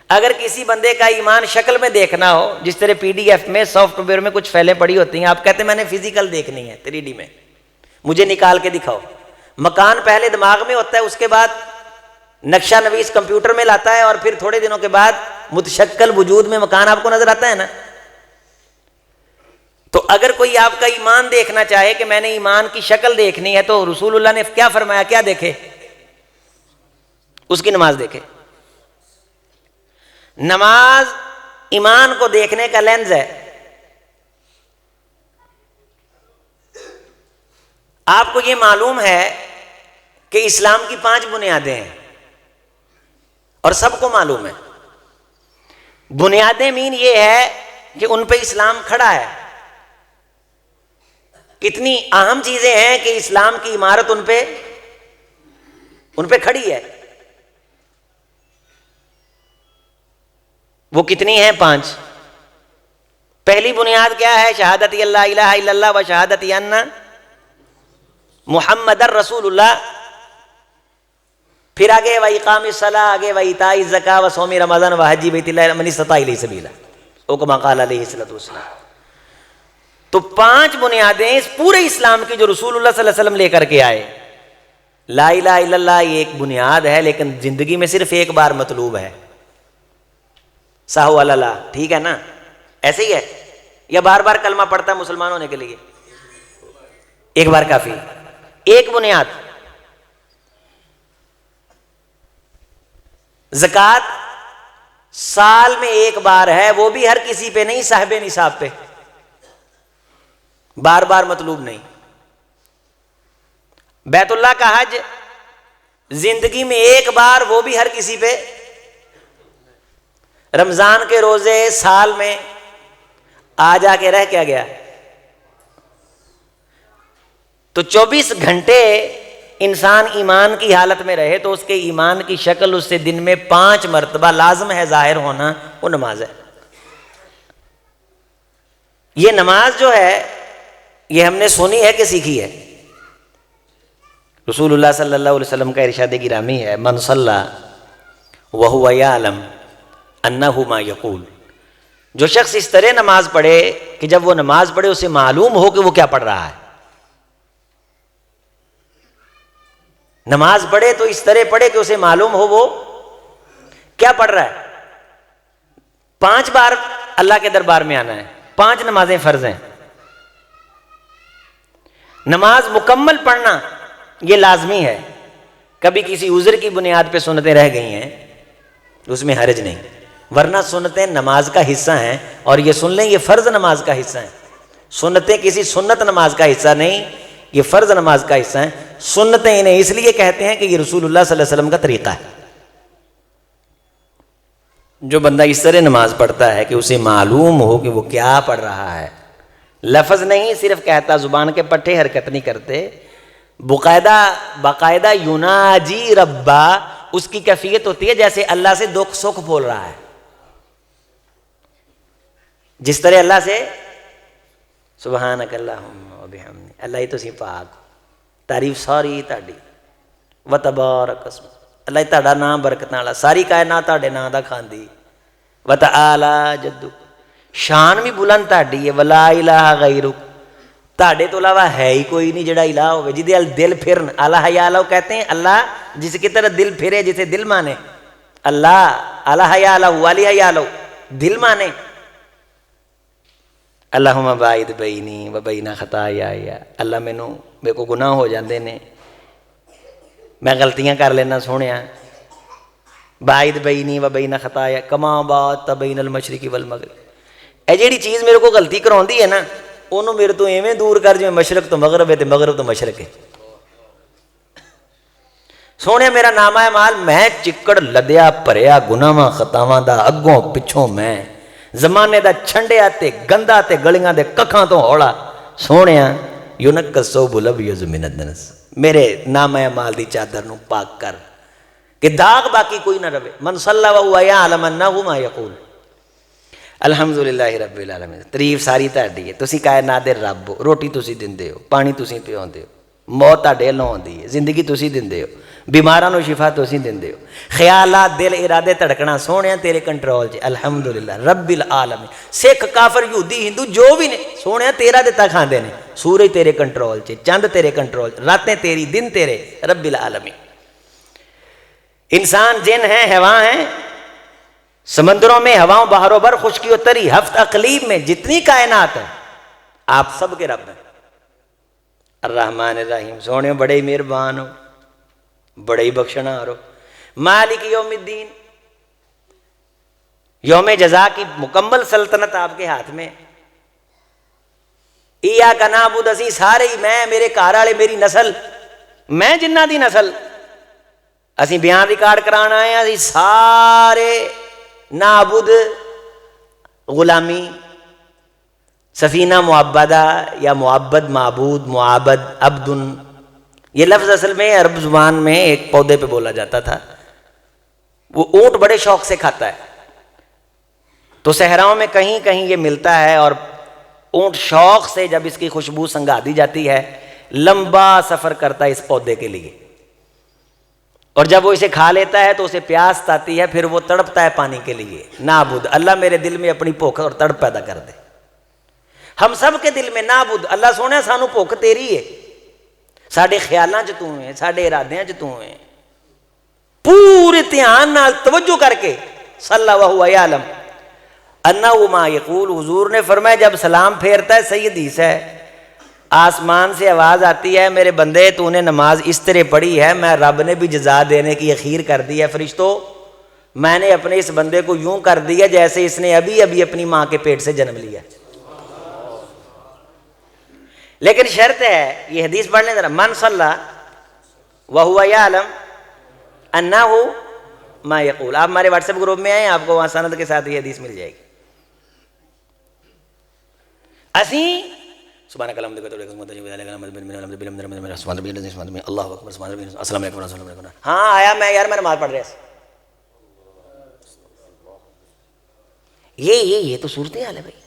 A: اگر کسی بندے کا ایمان شکل میں دیکھنا ہو، جس طرح پی ڈی ایف میں سافٹ ویئر میں کچھ فائلیں پڑی ہوتی ہیں، آپ کہتے ہیں میں نے فزیکل دیکھنی ہے 3D میں، مجھے نکال کے دکھاؤ. مکان پہلے دماغ میں ہوتا ہے، اس کے بعد نقشہ نویس کمپیوٹر میں لاتا ہے، اور پھر تھوڑے دنوں کے بعد متشکل وجود میں مکان آپ کو نظر آتا ہے نا. تو اگر کوئی آپ کا ایمان دیکھنا چاہے کہ میں نے ایمان کی شکل دیکھنی ہے، تو رسول اللہ نے کیا فرمایا؟ کیا دیکھے؟ اس کی نماز دیکھے. نماز ایمان کو دیکھنے کا لینز ہے. آپ کو یہ معلوم ہے کہ اسلام کی 5 بنیادیں ہیں، اور سب کو معلوم ہے. بنیادیں مین یہ ہے کہ ان پہ اسلام کھڑا ہے. کتنی اہم چیزیں ہیں کہ اسلام کی عمارت ان پہ کھڑی ہے. وہ کتنی ہیں؟ 5. پہلی بنیاد کیا ہے؟ شہادت اللہ الہ الا اللہ و شہادت ان محمد رسول اللہ. پھر آگے و اقام الصلاۃ، آگے و ایتاء الزکاۃ و صوم رمضان و حج بیت اللہ من استطاع الیہ سبیلا، او کما قال علیہ الصلوۃ والسلام. تو 5 بنیادیں اس پورے اسلام کی جو رسول اللہ صلی اللہ علیہ وسلم لے کر کے آئے. لا الہ الا اللہ یہ ایک بنیاد ہے، لیکن زندگی میں صرف ایک بار مطلوب ہے. ساہو اللہ، ٹھیک ہے نا؟ ایسے ہی ہے یا بار بار کلمہ پڑھتا ہے مسلمان ہونے کے لیے؟ ایک بار کافی. ایک بنیاد. زکوٰۃ سال میں ایک بار ہے، وہ بھی ہر کسی پہ نہیں، صاحب نصاب پہ، بار بار مطلوب نہیں. بیت اللہ کا حج زندگی میں ایک بار، وہ بھی ہر کسی پہ. رمضان کے روزے سال میں آ جا کے رہ کیا گیا. تو 24 گھنٹے انسان ایمان کی حالت میں رہے تو اس کے ایمان کی شکل اس سے دن میں 5 مرتبہ لازم ہے ظاہر ہونا، وہ نماز ہے. یہ نماز جو ہے یہ ہم نے سنی ہے کہ سیکھی ہے؟ رسول اللہ صلی اللہ علیہ وسلم کا ارشاد گرامی ہے، من صلی وہو یعلم انہ ما یقول. جو شخص اس طرح نماز پڑھے کہ جب وہ نماز پڑھے اسے معلوم ہو کہ وہ کیا پڑھ رہا ہے. نماز پڑھے تو اس طرح پڑھے کہ اسے معلوم ہو وہ کیا پڑھ رہا ہے. 5 بار اللہ کے دربار میں آنا ہے، 5 نمازیں فرض ہیں. نماز مکمل پڑھنا یہ لازمی ہے. کبھی کسی عذر کی بنیاد پہ سنتیں رہ گئی ہیں اس میں حرج نہیں، ورنہ سنتیں نماز کا حصہ ہیں. اور یہ سن لیں، یہ فرض نماز کا حصہ ہیں. سنتیں کسی سنت نماز کا حصہ نہیں، یہ فرض نماز کا حصہ ہیں. سنتیں انہیں اس لیے کہتے ہیں کہ یہ رسول اللہ صلی اللہ علیہ وسلم کا طریقہ ہے. جو بندہ اس طرح نماز پڑھتا ہے کہ اسے معلوم ہو کہ وہ کیا پڑھ رہا ہے، لفظ نہیں صرف کہتا، زبان کے پٹھے حرکت نہیں کرتے، باقاعدہ یناجی ربا، اس کی کیفیت ہوتی ہے جیسے اللہ سے دکھ سکھ بول رہا ہے. جس طرح اللہ سے سبحانک اللہم و بحمدک، اللہ ہی تو سی پاک، تعریف ساری تہاڈی، و تبارک اسم، اللہ تہاڈا نام برکت والا، ساری کائنات تہاڈے نام دا کھاندی، و تعالی جدک، شان بھی بلند تہاڈی ہے، ولا الہ غیرک، تہاڈے تو علاوہ ہے ہی کوئی نہیں جڑا الہ ہوے، جدے دل پھرن. الہ یا لو کہتے ہیں اللہ جس کی طرح دل پھرے، جسے دل مانے. اللہ الہ یا لو، والہ یا لو، دل مانے. اللہم باعد بینی و بین خطایائی، اللہ میرے کو گناہ ہو جاندے نے، میں غلطیاں کر لینا سونیا. باعد بینی و بین خطایا کما باعدت بین المشرق والمغرب. اے جیڑی چیز میرے کو غلطی کراؤندی ہے نا، انہوں میرے تو ایویں دور کر جو مشرق تو مغرب ہے تے مغرب تو مشرق ہے. سونے میرا نامہ مال میں چکڑ لدیا بھریا گناواں خطاواں دا، اگوں پچھوں میں زمانے دا چھنڈیا تے گندا تے گلیاں دے ککھاں تو ہولا سونیا یونکس صوب الاbyض من الدنس، میرے نام اعمال دی چادر نو پاک کر کہ داغ باقی کوئی نہ رہے. من صلی وهو يعلم انه ما يقول. الحمدللہ رب العالمین. تعریف ساری تہاڈی ہے، تسی کائنات دے رب ہو، روٹی تسی دیندے ہو، پانی تسی پیاندے ہو، موت تہاڈے ہلوں آندی ہے، زندگی تسی دیندے ہو، بیماراں نو شفا تسی دیندے ہو، خیالات دل ارادے دھڑکنا سونیا تیرے کنٹرول چ. الحمدللہ رب العالمین. سکھ کافر یہودی ہندو جو بھی نے سونیا تیرا دتا کھاندے نے. سورج تیرے کنٹرول چ، چند تیرے کنٹرول چ، راتیں تیری دن تیرے. رب العالمین. انسان جن ہیں، حیوان ہیں، سمندروں میں، ہواؤں، بحروں بر، خشکی و تری، ہفت اقلیم میں جتنی کائنات ہے آپ سب کے رب ہیں. الرحمن الرحیم. سونے بڑے ہی مہربان ہو، بڑے ہی بخشنہار ہو. مالک یوم الدین. یوم جزا کی مکمل سلطنت آپ کے ہاتھ میں. ایاک نعبد، اسی سارے ہی، میں، میرے گھر والے، میری نسل، میں جنہ دی نسل اسی بیان ریکارڈ کرانا آئے ہیں. اسی سارے نعبد غلامی، سفینہ معبدہ یا معبد، معبود، معابد، عبد. یہ لفظ اصل میں عرب زبان میں ایک پودے پہ بولا جاتا تھا. وہ اونٹ بڑے شوق سے کھاتا ہے، تو صحراؤں میں کہیں کہیں یہ ملتا ہے، اور اونٹ شوق سے جب اس کی خوشبو سنگھا دی جاتی ہے لمبا سفر کرتا ہے اس پودے کے لیے، اور جب وہ اسے کھا لیتا ہے تو اسے پیاس آتی ہے، پھر وہ تڑپتا ہے پانی کے لیے. نعبد، اللہ میرے دل میں اپنی بھوک اور تڑپ پیدا کر دے. ہم سب کے دل میں نعبد، اللہ سونے سانو بھوک تیری ہے، ساڈے خیالاں چ تو ہے، ساڈے ارادیاں چ تو ہے. پورے دھیان نال توجہ کر کے صلی وهو يعلم انه ما يقول. حضور نے فرمایا جب سلام پھیرتا ہے، صحیح حدیث ہے، آسمان سے آواز آتی ہے میرے بندے تو نے نماز اس طرح پڑھی ہے، میں رب نے بھی جزا دینے کی اخیر کر دی ہے. فرشتوں میں نے اپنے اس بندے کو یوں کر دیا جیسے اس نے ابھی ابھی اپنی ماں کے پیٹ سے جنم لیا. لیکن شرط ہے، یہ حدیث پڑھ لیں ذرا. من صلی وهو يعلم انه ما يقول. آپ ہمارے واٹس ایپ گروپ میں آئیں، آپ کو وہاں سند کے ساتھ یہ حدیث مل جائے گی. اسی سبحانک اللہم اللہ اکبر. السلام علیکم ورحمۃ اللہ. ہاں آیا میں یار، میں نماز پڑھ رہا. یہ تو صورت حال ہے بھائی.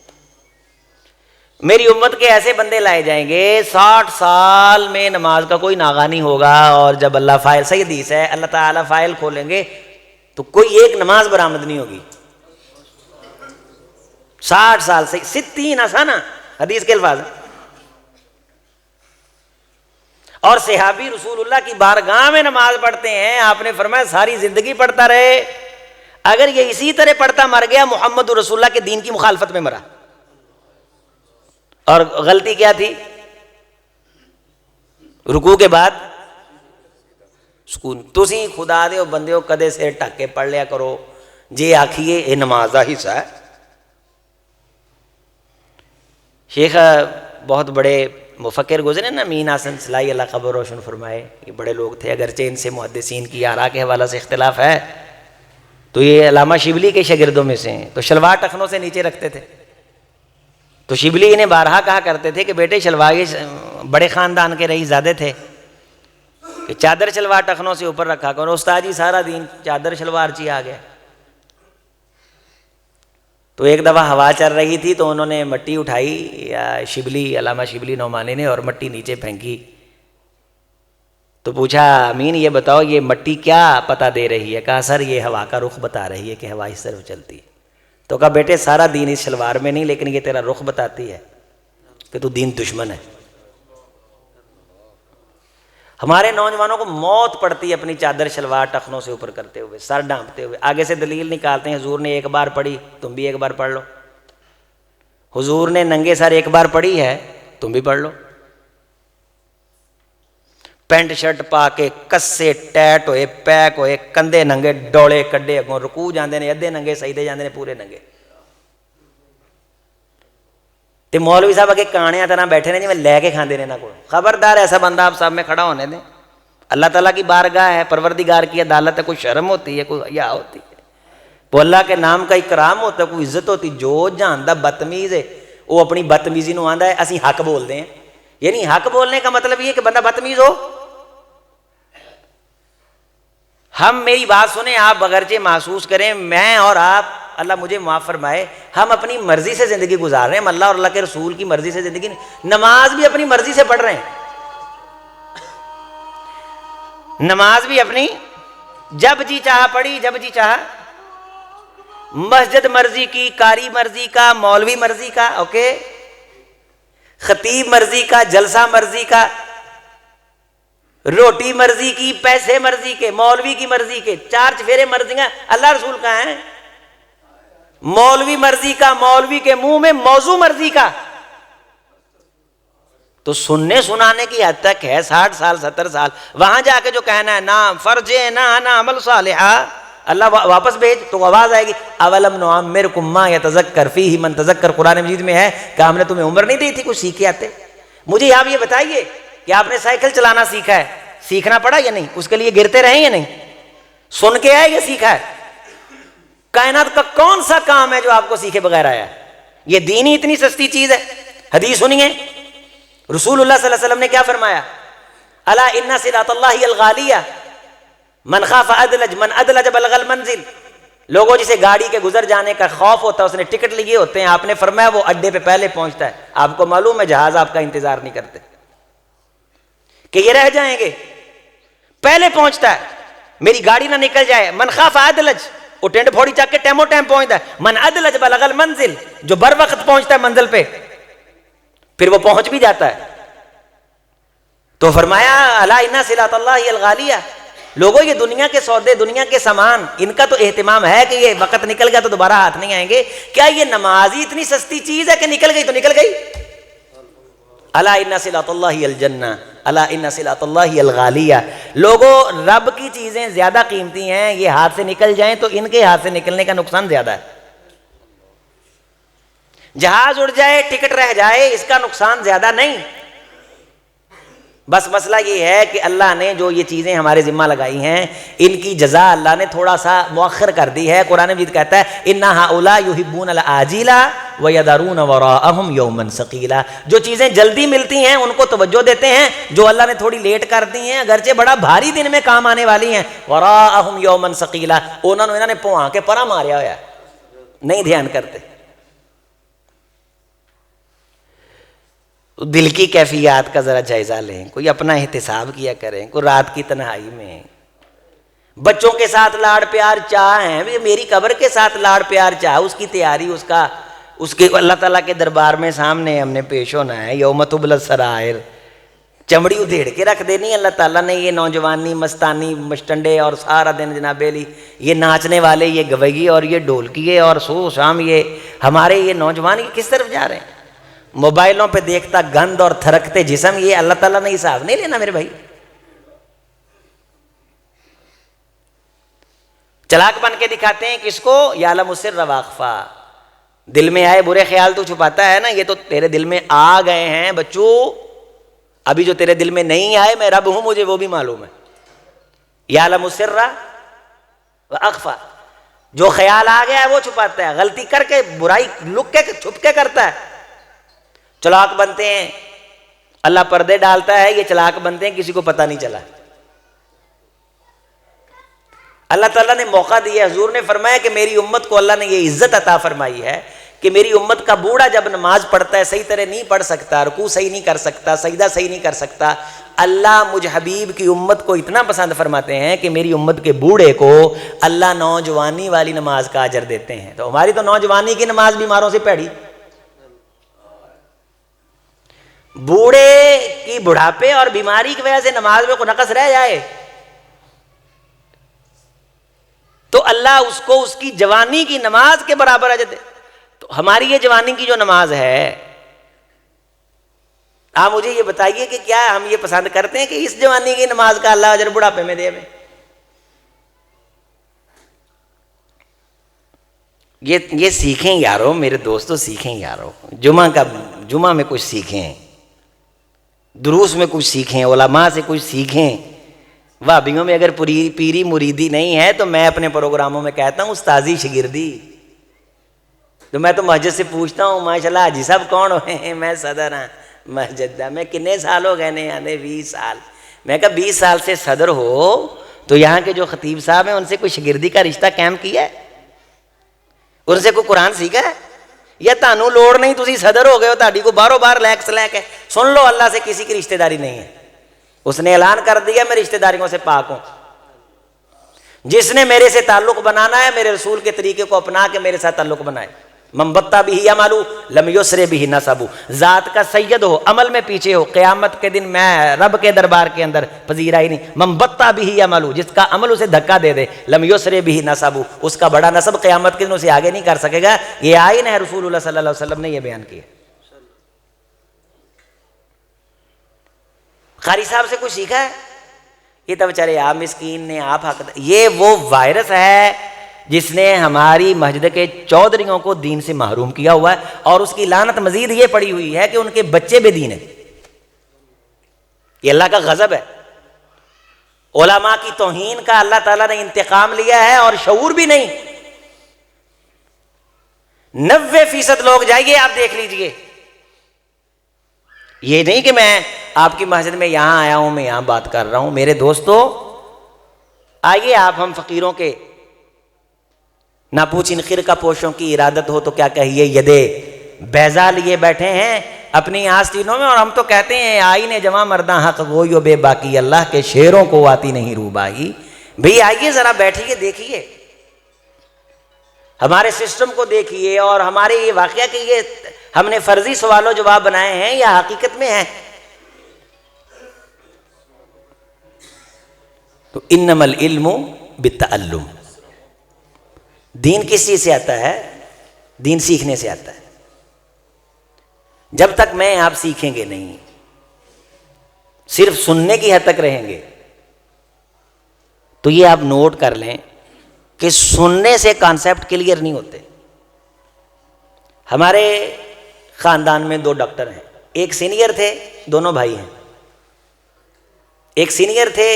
A: میری امت کے ایسے بندے لائے جائیں گے 60 سال میں نماز کا کوئی ناغہ نہیں ہوگا، اور جب اللہ فائل، صحیح حدیث ہے، اللہ تعالیٰ فائل کھولیں گے تو کوئی ایک نماز برآمد نہیں ہوگی. 60 سال سے 60 آسانا حدیث کے الفاظ. اور صحابی رسول اللہ کی بارگاہ میں نماز پڑھتے ہیں، آپ نے فرمایا ساری زندگی پڑھتا رہے، اگر یہ اسی طرح پڑھتا مر گیا محمد رسول اللہ کے دین کی مخالفت میں مرا. اور غلطی کیا تھی؟ رکوع کے بعد سکون. تسی خدا دے بندے ہو کدے سے ٹک کے پڑھ لیا کرو جی آکھیے یہ نماز کا حصہ ہے. شیخ بہت بڑے مفکر گزرے نا، مین حسن سلائی، اللہ قبر روشن فرمائے. یہ بڑے لوگ تھے، اگرچہ ان سے محدثین کی آراء کے حوالہ سے اختلاف ہے، تو یہ علامہ شبلی کے شاگردوں میں سے ہیں. تو شلوار ٹخنوں سے نیچے رکھتے تھے. تو شبلی انہیں بارہا کہا کرتے تھے کہ بیٹے شلوار بڑے خاندان کے رئیس زادے تھے کہ چادر شلوار ٹخنوں سے اوپر رکھا کرو. استاد جی سارا دین چادر شلوار چی آ گیا. تو ایک دفعہ ہوا چل رہی تھی تو انہوں نے مٹی اٹھائی، یا شبلی، علامہ شبلی نعمانی نے، اور مٹی نیچے پھینکی. تو پوچھا امین یہ بتاؤ یہ مٹی کیا پتہ دے رہی ہے؟ کہا سر یہ ہوا کا رخ بتا رہی ہے کہ ہوا اس طرف چلتی ہے. تو کہا بیٹے سارا دین اس شلوار میں نہیں، لیکن یہ تیرا رخ بتاتی ہے کہ تو دین دشمن ہے. ہمارے نوجوانوں کو موت پڑتی ہے اپنی چادر شلوار ٹخنوں سے اوپر کرتے ہوئے، سر ڈھانپتے ہوئے. آگے سے دلیل نکالتے ہیں، حضور نے ایک بار پڑھی تم بھی ایک بار پڑھ لو. حضور نے ننگے سر ایک بار پڑھی ہے، تم بھی پڑھ لو. پینٹ شرٹ پا کے کسے ٹیٹ ہوئے، پیک ہوئے، کندھے ننگے، ڈولے کڈے، اگوں رکوع جاندے نے ادھے ننگے، سجدے جاندے نے پورے ننگے. تے مولوی صاحب اگے کانیاں طرح بیٹھے نے جی میں لے کے کھاندے نے انہاں کول. خبردار ایسا بندہ آپ صاحب میں کھڑا ہونے دیں. اللہ تعالیٰ کی بارگاہ ہے، پروردگار کی عدالت ہے، کوئی شرم ہوتی ہے، کوئی حیا ہوتی ہے. کو اللہ کے نام کا اکرام ہوتا، کوئی عزت ہوتی. جو جاندا بدتمیز ہے وہ اپنی بدتمیزی نو آندا ہے اسی حق بولتے ہیں. یعنی حق بولنے کا مطلب یہ کہ بندہ بدتمیز ہو. ہم، میری بات سنیں آپ، اگرچہ محسوس کریں میں اور آپ، اللہ مجھے معاف فرمائے، ہم اپنی مرضی سے زندگی گزار رہے ہیں، ہم اللہ اور اللہ کے رسول کی مرضی سے زندگی، نماز بھی اپنی مرضی سے پڑھ رہے ہیں، نماز بھی اپنی جب جی چاہا پڑھی، جب جی چاہا. مسجد مرضی کی، قاری مرضی کا، مولوی مرضی کا، اوکے، خطیب مرضی کا، جلسہ مرضی کا، روٹی مرضی کی، پیسے مرضی کے، مولوی کی مرضی کے، چار چفیرے مرضیاں اللہ رسول کا ہیں. مولوی مرضی کا، مولوی کے منہ میں موضوع مرضی کا. تو سننے سنانے کی حد تک ہے 60 سال 70 سال، وہاں جا کے جو کہنا ہے نہ فرض نہ عمل صالحہ، اللہ واپس بھیج تو آواز آئے گی اولم نعمرکم ما یتذکر فیہ من تذکر. قرآن مجید میں ہے کہ ہم نے تمہیں عمر نہیں دی تھی کچھ سیکھ کے آتے. مجھے آپ یہ بتائیے کہ آپ نے سائیکل چلانا سیکھا ہے، سیکھنا پڑا یا نہیں؟ اس کے لیے گرتے رہے یا نہیں؟ سن کے آئے یا سیکھا ہے؟ کائنات کا کون سا کام ہے جو آپ کو سیکھے بغیر آیا؟ یہ دین ہی اتنی سستی چیز ہے. حدیث سنیے، رسول اللہ صلی اللہ علیہ وسلم نے کیا فرمایا؟ الا ان صراط اللہ الغالیہ من خاف ادلج من ادلج بلغ المنزل. لوگوں جسے گاڑی کے گزر جانے کا خوف ہوتا ہے، اس نے ٹکٹ لیے ہوتے ہیں، آپ نے فرمایا وہ اڈے پہ پہلے پہنچتا ہے. آپ کو معلوم ہے جہاز آپ کا انتظار نہیں کرتے کہ یہ رہ جائیں گے، پہلے پہنچتا ہے، میری گاڑی نہ نکل جائے. من خاف ادلج، وہ ٹینڈ پھوڑی چک کے ٹیمو ٹائم پہنچتا ہے. من ادلج بلغ المنزل، جو بر وقت پہنچتا ہے منزل پہ، پھر وہ پہنچ بھی جاتا ہے. تو فرمایا الا ان صراط اللہ الغالیہ، لوگوں یہ دنیا کے سودے، دنیا کے سامان، ان کا تو اہتمام ہے کہ یہ وقت نکل گیا تو دوبارہ ہاتھ نہیں آئیں گے. کیا یہ نماز ہی اتنی سستی چیز ہے کہ نکل گئی تو نکل گئی؟ الا ان صراط اللہ الجنہ الا ان صراط اللہ الغالیہ. لوگوں رب کی چیزیں زیادہ قیمتی ہیں، یہ ہاتھ سے نکل جائیں تو ان کے ہاتھ سے نکلنے کا نقصان زیادہ ہے. جہاز اڑ جائے، ٹکٹ رہ جائے، اس کا نقصان زیادہ نہیں. بس مسئلہ یہ ہے کہ اللہ نے جو یہ چیزیں ہمارے ذمہ لگائی ہیں، ان کی جزا اللہ نے تھوڑا سا مؤخر کر دی ہے. قرآن مجید کہتا ہے ان ہؤلاء یحبون العاجلہ ویذرون وراءہم یوما ثقیلا. جو چیزیں جلدی ملتی ہیں ان کو توجہ دیتے ہیں، جو اللہ نے تھوڑی لیٹ کر دی ہیں اگرچہ بڑا بھاری دن میں کام آنے والی ہیں، وراءہم یوما ثقیلا، انہوں نے پوہاں کے پرا ماریا ہوا ہے، نہیں دھیان کرتے. دل کی کیفیات کا ذرا جائزہ لیں، کوئی اپنا احتساب کیا کریں. کوئی رات کی تنہائی میں بچوں کے ساتھ لاڑ پیار چاہ ہیں، میری قبر کے ساتھ لاڑ پیار چاہ، اس کی تیاری، اس کے اللہ تعالیٰ کے دربار میں سامنے ہم نے پیش ہونا ہے. یوم تبلی السرائر، چمڑی ادھیڑ کے رکھ دینی. اللہ تعالیٰ نے یہ نوجوانی، مستانی، مشٹنڈے اور سارا دن جناب علی یہ ناچنے والے، یہ گویے اور یہ ڈھولکیے اور صبح شام یہ ہمارے یہ نوجوان یہ کس طرف جا رہے ہیں؟ موبائلوں پہ دیکھتا گند اور تھرکتے جسم، یہ اللہ تعالیٰ نے حساب نہیں لینا میرے بھائی. چلاک بن کے دکھاتے ہیں کس کو؟ یعلم السر واخفا. دل میں آئے برے خیال تو چھپاتا ہے نا، یہ تو تیرے دل میں آ گئے ہیں بچوں، ابھی جو تیرے دل میں نہیں آئے میں رب ہوں، مجھے وہ بھی معلوم ہے. یعلم السر واخفا، جو خیال آ گیا ہے وہ چھپاتا ہے، غلطی کر کے برائی لک کے چھپ کے کرتا ہے. چلاک بنتے ہیں، اللہ پردے ڈالتا ہے، یہ چلاک بنتے ہیں، کسی کو پتہ نہیں چلا. اللہ تعالیٰ نے موقع دیا، حضور نے فرمایا کہ میری امت کو اللہ نے یہ عزت عطا فرمائی ہے کہ میری امت کا بوڑھا جب نماز پڑھتا ہے صحیح طرح نہیں پڑھ سکتا، رکوع صحیح نہیں کر سکتا، سجدہ صحیح نہیں کر سکتا، اللہ مجھ حبیب کی امت کو اتنا پسند فرماتے ہیں کہ میری امت کے بوڑھے کو اللہ نوجوانی والی نماز کا اجر دیتے ہیں. تو ہماری تو نوجوانی کی نماز بیماروں سے پیڑی. بوڑھے کی بڑھاپے اور بیماری کی وجہ سے نماز میں کوئی نقص رہ جائے تو اللہ اس کو اس کی جوانی کی نماز کے برابر اجر دے. تو ہماری یہ جوانی کی جو نماز ہے، آپ مجھے یہ بتائیے کہ کیا ہم یہ پسند کرتے ہیں کہ اس جوانی کی نماز کا اللہ اجر بڑھاپے میں دے ہمیں؟ یہ سیکھیں یارو، میرے دوستو سیکھیں یارو. جمعہ میں کچھ سیکھیں، دروس میں کچھ سیکھیں، علماء سے کچھ سیکھیں. وہابیوں میں اگر پیری مریدی نہیں ہے تو میں اپنے پروگراموں میں کہتا ہوں استاذی شگردی. تو میں تو مسجد سے پوچھتا ہوں ماشاءاللہ حاجی صاحب کون ہوئے ہیں؟ میں صدر ہاں مسجد دا. میں کتنے سال ہو گئے نے؟ آنے 20 سال. میں کہا 20 سال سے صدر ہو تو یہاں کے جو خطیب صاحب ہیں ان سے کوئی شگردی کا رشتہ قائم کیا ہے؟ ان سے کوئی قرآن سیکھا ہے؟ یا تانوں لوڑ نہیں، تسی صدر ہو گئے ہو، تہاڈی کو باروں بار لیک سلیک ہے. سن لو اللہ سے کسی کی رشتہ داری نہیں ہے. اس نے اعلان کر دیا میں رشتہ داریوں سے پاک ہوں. جس نے میرے سے تعلق بنانا ہے میرے رسول کے طریقے کو اپنا کے میرے ساتھ تعلق بنائے. من بطا بھی عملو لم یسر بھی نسبو. ذات کا سید ہو، عمل میں پیچھے ہو، قیامت کے دن میں رب کے دربار کے اندر پذیرا ہی نہیں. من بطا بھی عملو، جس کا عمل اسے دھکا دے دے، لم یسر بھی نسبو، اس کا بڑا نسب قیامت کے دن اسے آگے نہیں کر سکے گا. یہ آئین ہے، رسول اللہ صلی اللہ علیہ وسلم نے یہ بیان کیا. قاری صاحب سے کچھ سیکھا ہے؟ یہ تو بیچارے آپ مسکین نے، آپ حق. یہ وہ وائرس ہے جس نے ہماری مسجد کے چودھریوں کو دین سے محروم کیا ہوا ہے، اور اس کی لعنت مزید یہ پڑی ہوئی ہے کہ ان کے بچے بے دین ہیں. یہ اللہ کا غضب ہے. علماء کی توہین کا اللہ تعالیٰ نے انتقام لیا ہے اور شعور بھی نہیں. 90% لوگ جائیے آپ دیکھ لیجئے. یہ نہیں کہ میں آپ کی مسجد میں یہاں آیا ہوں، میں یہاں بات کر رہا ہوں. میرے دوستو آئیے آپ ہم فقیروں کے نہ پوچھن خرقہ پوشوں کی ارادت ہو تو کیا کہیے یدے بیضا لیے بیٹھے ہیں اپنی آستینوں میں، اور ہم تو کہتے ہیں آئین جمع مرداں حق گوئی و بے باقی، اللہ کے شعروں کو آتی نہیں روبائی. بھئی آئیے ذرا بیٹھیے، دیکھیے ہمارے سسٹم کو دیکھیے اور ہمارے یہ واقعہ کہ یہ ہم نے فرضی سوال و جواب بنائے ہیں یا حقیقت میں ہیں. تو انما العلم بالتعلم. دین کس چیز سے آتا ہے؟ دین سیکھنے سے آتا ہے. جب تک میں آپ سیکھیں گے نہیں، صرف سننے کی حد تک رہیں گے، تو یہ آپ نوٹ کر لیں کہ سننے سے کانسیپٹ کلیئر نہیں ہوتے. ہمارے خاندان میں 2 ڈاکٹر ہیں، ایک سینئر تھے، دونوں بھائی ہیں. ایک سینئر تھے،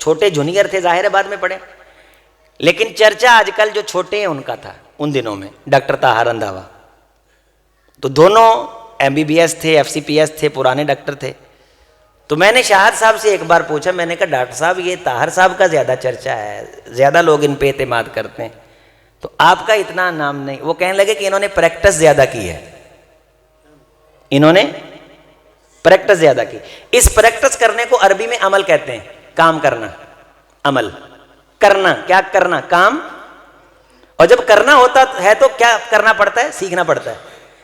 A: چھوٹے جونیئر تھے، ظاہر ہے بعد میں پڑھے. لیکن چرچا آج کل جو چھوٹے ہیں ان کا تھا ان دنوں میں، ڈاکٹر طاہر رنداوا. تو دونوں MBBS تھے، FCPS تھے، پرانے ڈاکٹر تھے. تو میں نے شاہد صاحب سے ایک بار پوچھا، میں نے کہا ڈاکٹر صاحب یہ طاہر صاحب کا زیادہ چرچا ہے، زیادہ لوگ ان پہ اعتماد کرتے ہیں، تو آپ کا اتنا نام نہیں. وہ کہنے لگے کہ انہوں نے پریکٹس زیادہ کی ہے. انہوں نے پریکٹس زیادہ کی. اس پریکٹس کرنے کو عربی میں عمل کہتے ہیں. کام کرنا، عمل کرنا. کیا کرنا؟ کام. اور جب کرنا ہوتا ہے تو کیا کرنا پڑتا ہے؟ سیکھنا پڑتا ہے.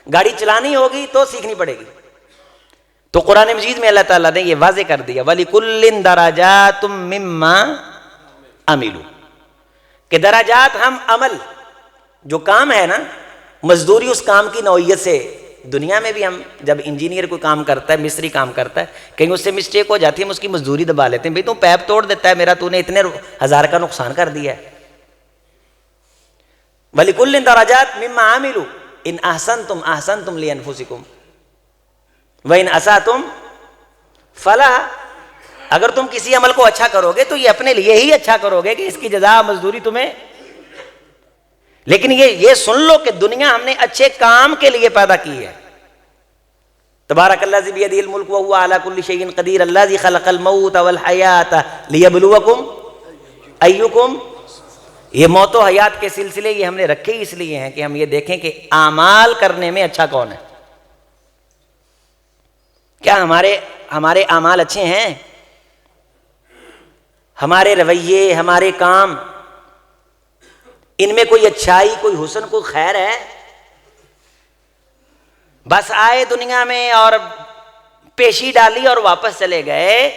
A: گاڑی چلانی ہوگی تو سیکھنی پڑے گی. تو قرآن مجید میں اللہ تعالیٰ نے یہ واضح کر دیا وَلِكُلٍّ دَرَجَاتٌ مِّمَّا عَمِلُوا، کہ درجات ہم عمل جو کام ہے نا، مزدوری اس کام کی نوعیت سے. دنیا میں بھی ہم جب انجینئر کوئی کام کرتا ہے، مستری کام کرتا ہے، کہیں اس سے مسٹیک ہو جاتی ہے، ہم اس کی مزدوری دبا لیتے ہیں. بھئی تو پیپ توڑ دیتا ہے میرا، تو نے اتنے 1000 کا نقصان کر دیا ہے. وَلِكُلٍّ دَرَجَاتٌ مِّمَّا عَمِلُوا إِنْ أَحْسَنْتُمْ أَحْسَنْتُمْ لِأَنفُسِكُمْ وَإِنْ أَسَأْتُمْ فَلَهَا. اگر تم کسی عمل کو اچھا کرو گے تو یہ اپنے لیے ہی اچھا کرو گے کہ اس کی جزا مزدوری تمہیں. لیکن یہ سن لو کہ دنیا ہم نے اچھے کام کے لیے پیدا کی ہے. تبارک الذی بیدہ الملک وہو علی کل شیء قدیر الذی خلق الموت والحیات لیبلوکم ایکم. یہ موت و حیات کے سلسلے یہ ہم نے رکھے اس لیے ہیں کہ ہم یہ دیکھیں کہ اعمال کرنے میں اچھا کون ہے. کیا ہمارے اعمال اچھے ہیں؟ ہمارے رویے، ہمارے کام، ان میں کوئی اچھائی، کوئی حسن، کوئی خیر ہے؟ بس آئے دنیا میں اور پیشی ڈالی اور واپس چلے گئے.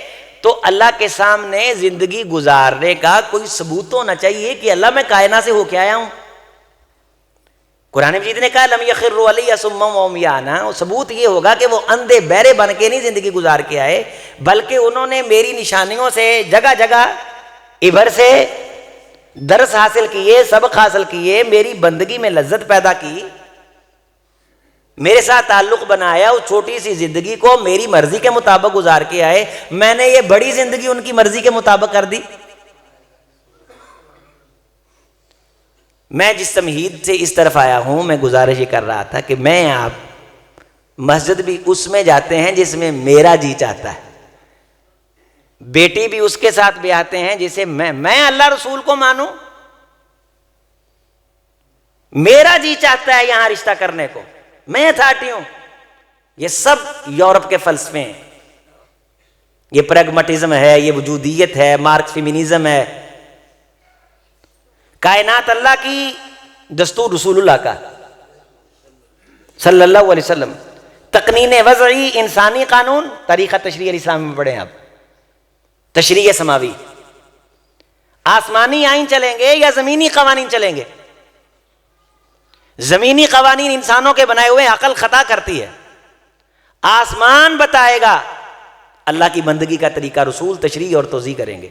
A: تو اللہ کے سامنے زندگی گزارنے کا کوئی ثبوت ہونا چاہیے کہ اللہ میں کائنات سے ہو کے آیا ہوں. قرآن مجید نے کہا لم یخروا علی صما وعمیانا. ثبوت یہ ہوگا کہ وہ اندھے بہرے بن کے نہیں زندگی گزار کے آئے، بلکہ انہوں نے میری نشانیوں سے جگہ جگہ عبر سے درس حاصل کیے، سبق حاصل کیے، میری بندگی میں لذت پیدا کی. میرے ساتھ تعلق بنایا، اس چھوٹی سی زندگی کو میری مرضی کے مطابق گزار کے آئے، میں نے یہ بڑی زندگی ان کی مرضی کے مطابق کر دی۔ میں جس تمہید سے اس طرف آیا ہوں، میں گزارش یہ کر رہا تھا کہ میں آپ مسجد بھی اس میں جاتے ہیں جس میں میرا جی چاہتا ہے، بیٹی بھی اس کے ساتھ بھی آتے ہیں جسے میں اللہ رسول کو مانوں، میرا جی چاہتا ہے یہاں رشتہ کرنے کو، میں اتھارٹی ہوں۔ یہ سب یورپ کے فلسفے ہیں، یہ پریگمٹزم ہے، یہ وجودیت ہے، مارکس فیمینزم ہے۔ کائنات اللہ کی، دستور رسول اللہ کا صلی اللہ علیہ وسلم، تقنین وضعی انسانی قانون، طریقہ تشریع الاسلام میں پڑھیں آپ، تشریع سماوی، آسمانی آئین چلیں گے یا زمینی قوانین چلیں گے؟ زمینی قوانین انسانوں کے بنائے ہوئے، عقل خطا کرتی ہے، آسمان بتائے گا، اللہ کی بندگی کا طریقہ رسول تشریع اور توضیح کریں گے۔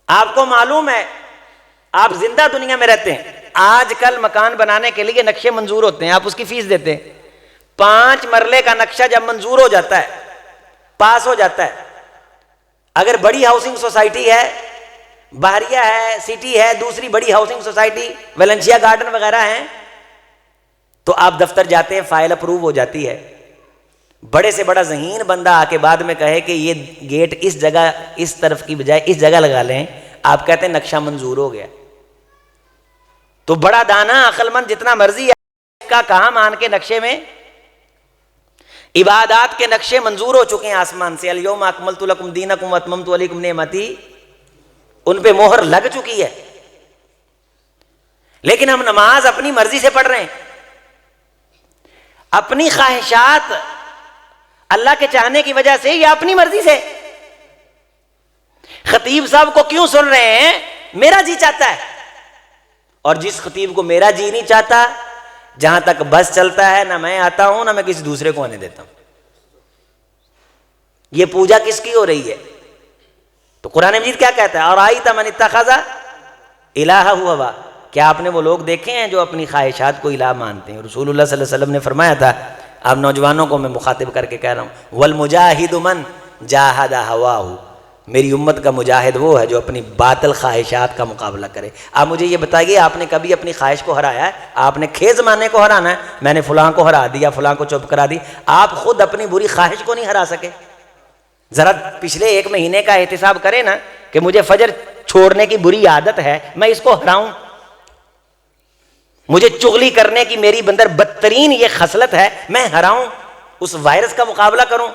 A: آپ کو معلوم ہے، آپ زندہ دنیا میں رہتے ہیں، آج کل مکان بنانے کے لیے نقشے منظور ہوتے ہیں، آپ اس کی فیس دیتے ہیں، 5 مرلے کا نقشہ جب منظور ہو جاتا ہے، پاس ہو جاتا ہے، اگر بڑی ہاؤسنگ سوسائٹی ہے، بحریہ ہے، سٹی ہے، دوسری بڑی ہاؤسنگ سوسائٹی ویلنسیا گارڈن وغیرہ ہیں، تو آپ دفتر جاتے ہیں، فائل اپروو ہو جاتی ہے، بڑے سے بڑا ذہین بندہ آ کے بعد میں کہے کہ یہ گیٹ اس جگہ، اس طرف کی بجائے اس جگہ لگا لیں، آپ کہتے ہیں نقشہ منظور ہو گیا۔ تو بڑا دانا عقل مند جتنا مرضی ہے، اس کا کہاں مان کے نقشے میں عبادات کے نقشے منظور ہو چکے ہیں آسمان سے، الیوم اکملت لکم دینکم واتممت علیکم نعمتی، ان پہ مہر لگ چکی ہے، لیکن ہم نماز اپنی مرضی سے پڑھ رہے ہیں، اپنی خواہشات اللہ کے چاہنے کی وجہ سے یا اپنی مرضی سے؟ خطیب صاحب کو کیوں سن رہے ہیں؟ میرا جی چاہتا ہے، اور جس خطیب کو میرا جی نہیں چاہتا، جہاں تک بس چلتا ہے، نہ میں آتا ہوں نہ میں کسی دوسرے کو آنے دیتا ہوں۔ یہ پوجا کس کی ہو رہی ہے؟ تو قرآن مجید کیا کہتا ہے؟ اور آئیت من اتخذ الہہ ہوا، کیا آپ نے وہ لوگ دیکھے ہیں جو اپنی خواہشات کو الہ مانتے ہیں؟ رسول اللہ صلی اللہ علیہ وسلم نے فرمایا تھا، آپ نوجوانوں کو میں مخاطب کر کے کہہ رہا ہوں، والمجاہد من جاہد ہواہ، میری امت کا مجاہد وہ ہے جو اپنی باطل خواہشات کا مقابلہ کرے۔ آپ مجھے یہ بتائیے، آپ نے کبھی اپنی خواہش کو ہرایا ہے؟ آپ نے کھے زمانے کو ہرانا ہے، میں نے فلاں کو ہرا دیا، فلاں کو چپ کرا دی، آپ خود اپنی بری خواہش کو نہیں ہرا سکے؟ ذرا پچھلے 1 مہینے کا احتساب کریں نا، کہ مجھے فجر چھوڑنے کی بری عادت ہے، میں اس کو ہراؤں، مجھے چغلی کرنے کی میری اندر بدترین یہ خصلت ہے، میں ہراؤں، اس وائرس کا مقابلہ کروں،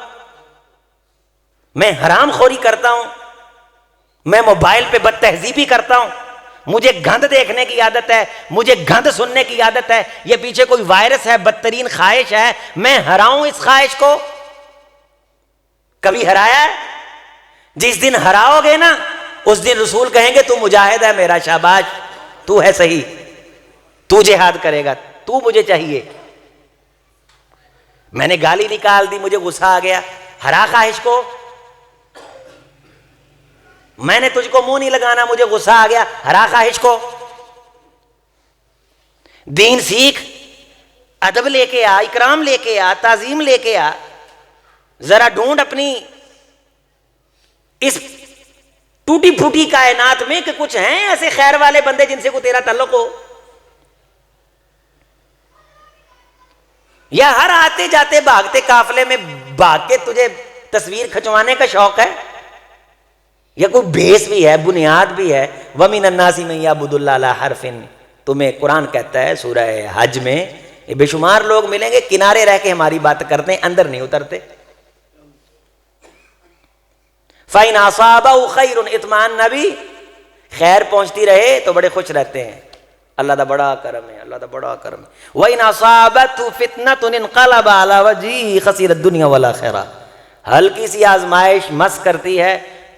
A: میں حرام خوری کرتا ہوں، میں موبائل پہ بد تہذیبی کرتا ہوں، مجھے گند دیکھنے کی عادت ہے، مجھے گند سننے کی عادت ہے، یہ پیچھے کوئی وائرس ہے، بدترین خواہش ہے، میں ہراؤں اس خواہش کو؟ کبھی ہرایا ہے؟ جس دن ہراؤ گے نا، اس دن رسول کہیں گے تو مجاہد ہے میرا، شاباش، تو ہے صحیح، تو جہاد کرے گا، تو مجھے چاہیے۔ میں نے گالی نکال دی، مجھے غصہ آ گیا، ہرا خواہش کو۔ میں نے تجھ کو منہ نہیں لگانا، مجھے غصہ آ گیا، ہرا خواہش کو۔ دین سیکھ، ادب لے کے آ، اکرام لے کے آ، تعظیم لے کے آ، ذرا ڈھونڈ اپنی اس ٹوٹی پھوٹی کائنات میں کہ کچھ ہیں ایسے خیر والے بندے جن سے کو تیرا تعلق ہو، یا ہر آتے جاتے بھاگتے قافلے میں بھاگ کے تجھے تصویر کھنچوانے کا شوق ہے، یا کوئی بیس بھی ہے، بنیاد بھی ہے؟ وَمِنَ النَّاسِ مَن يَعْبُدُ اللَّهَ عَلَىٰ حَرْفٍ، تمہیں قرآن کہتا ہے سورہ حج میں، یہ بے شمار لوگ ملیں گے کنارے رہ کے ہماری بات کرتے ہیں، اندر نہیں اترتے۔ فَإِنْ أَصَابَهُ خَيْرٌ، اطمینان نبی، خیر پہنچتی رہے تو بڑے خوش رہتے ہیں، اللہ دا بڑا کرم ہے، اللہ دا بڑا کرم ہے۔ وَإِنْ أَصَابَتْهُ فِتْنَةٌ انقلب عَلَىٰ وَجْهِهِ خَسِرَ الدُّنْيَا وَالْآخِرَةَ، ہلکی سی آزمائش مس کرتی ہے،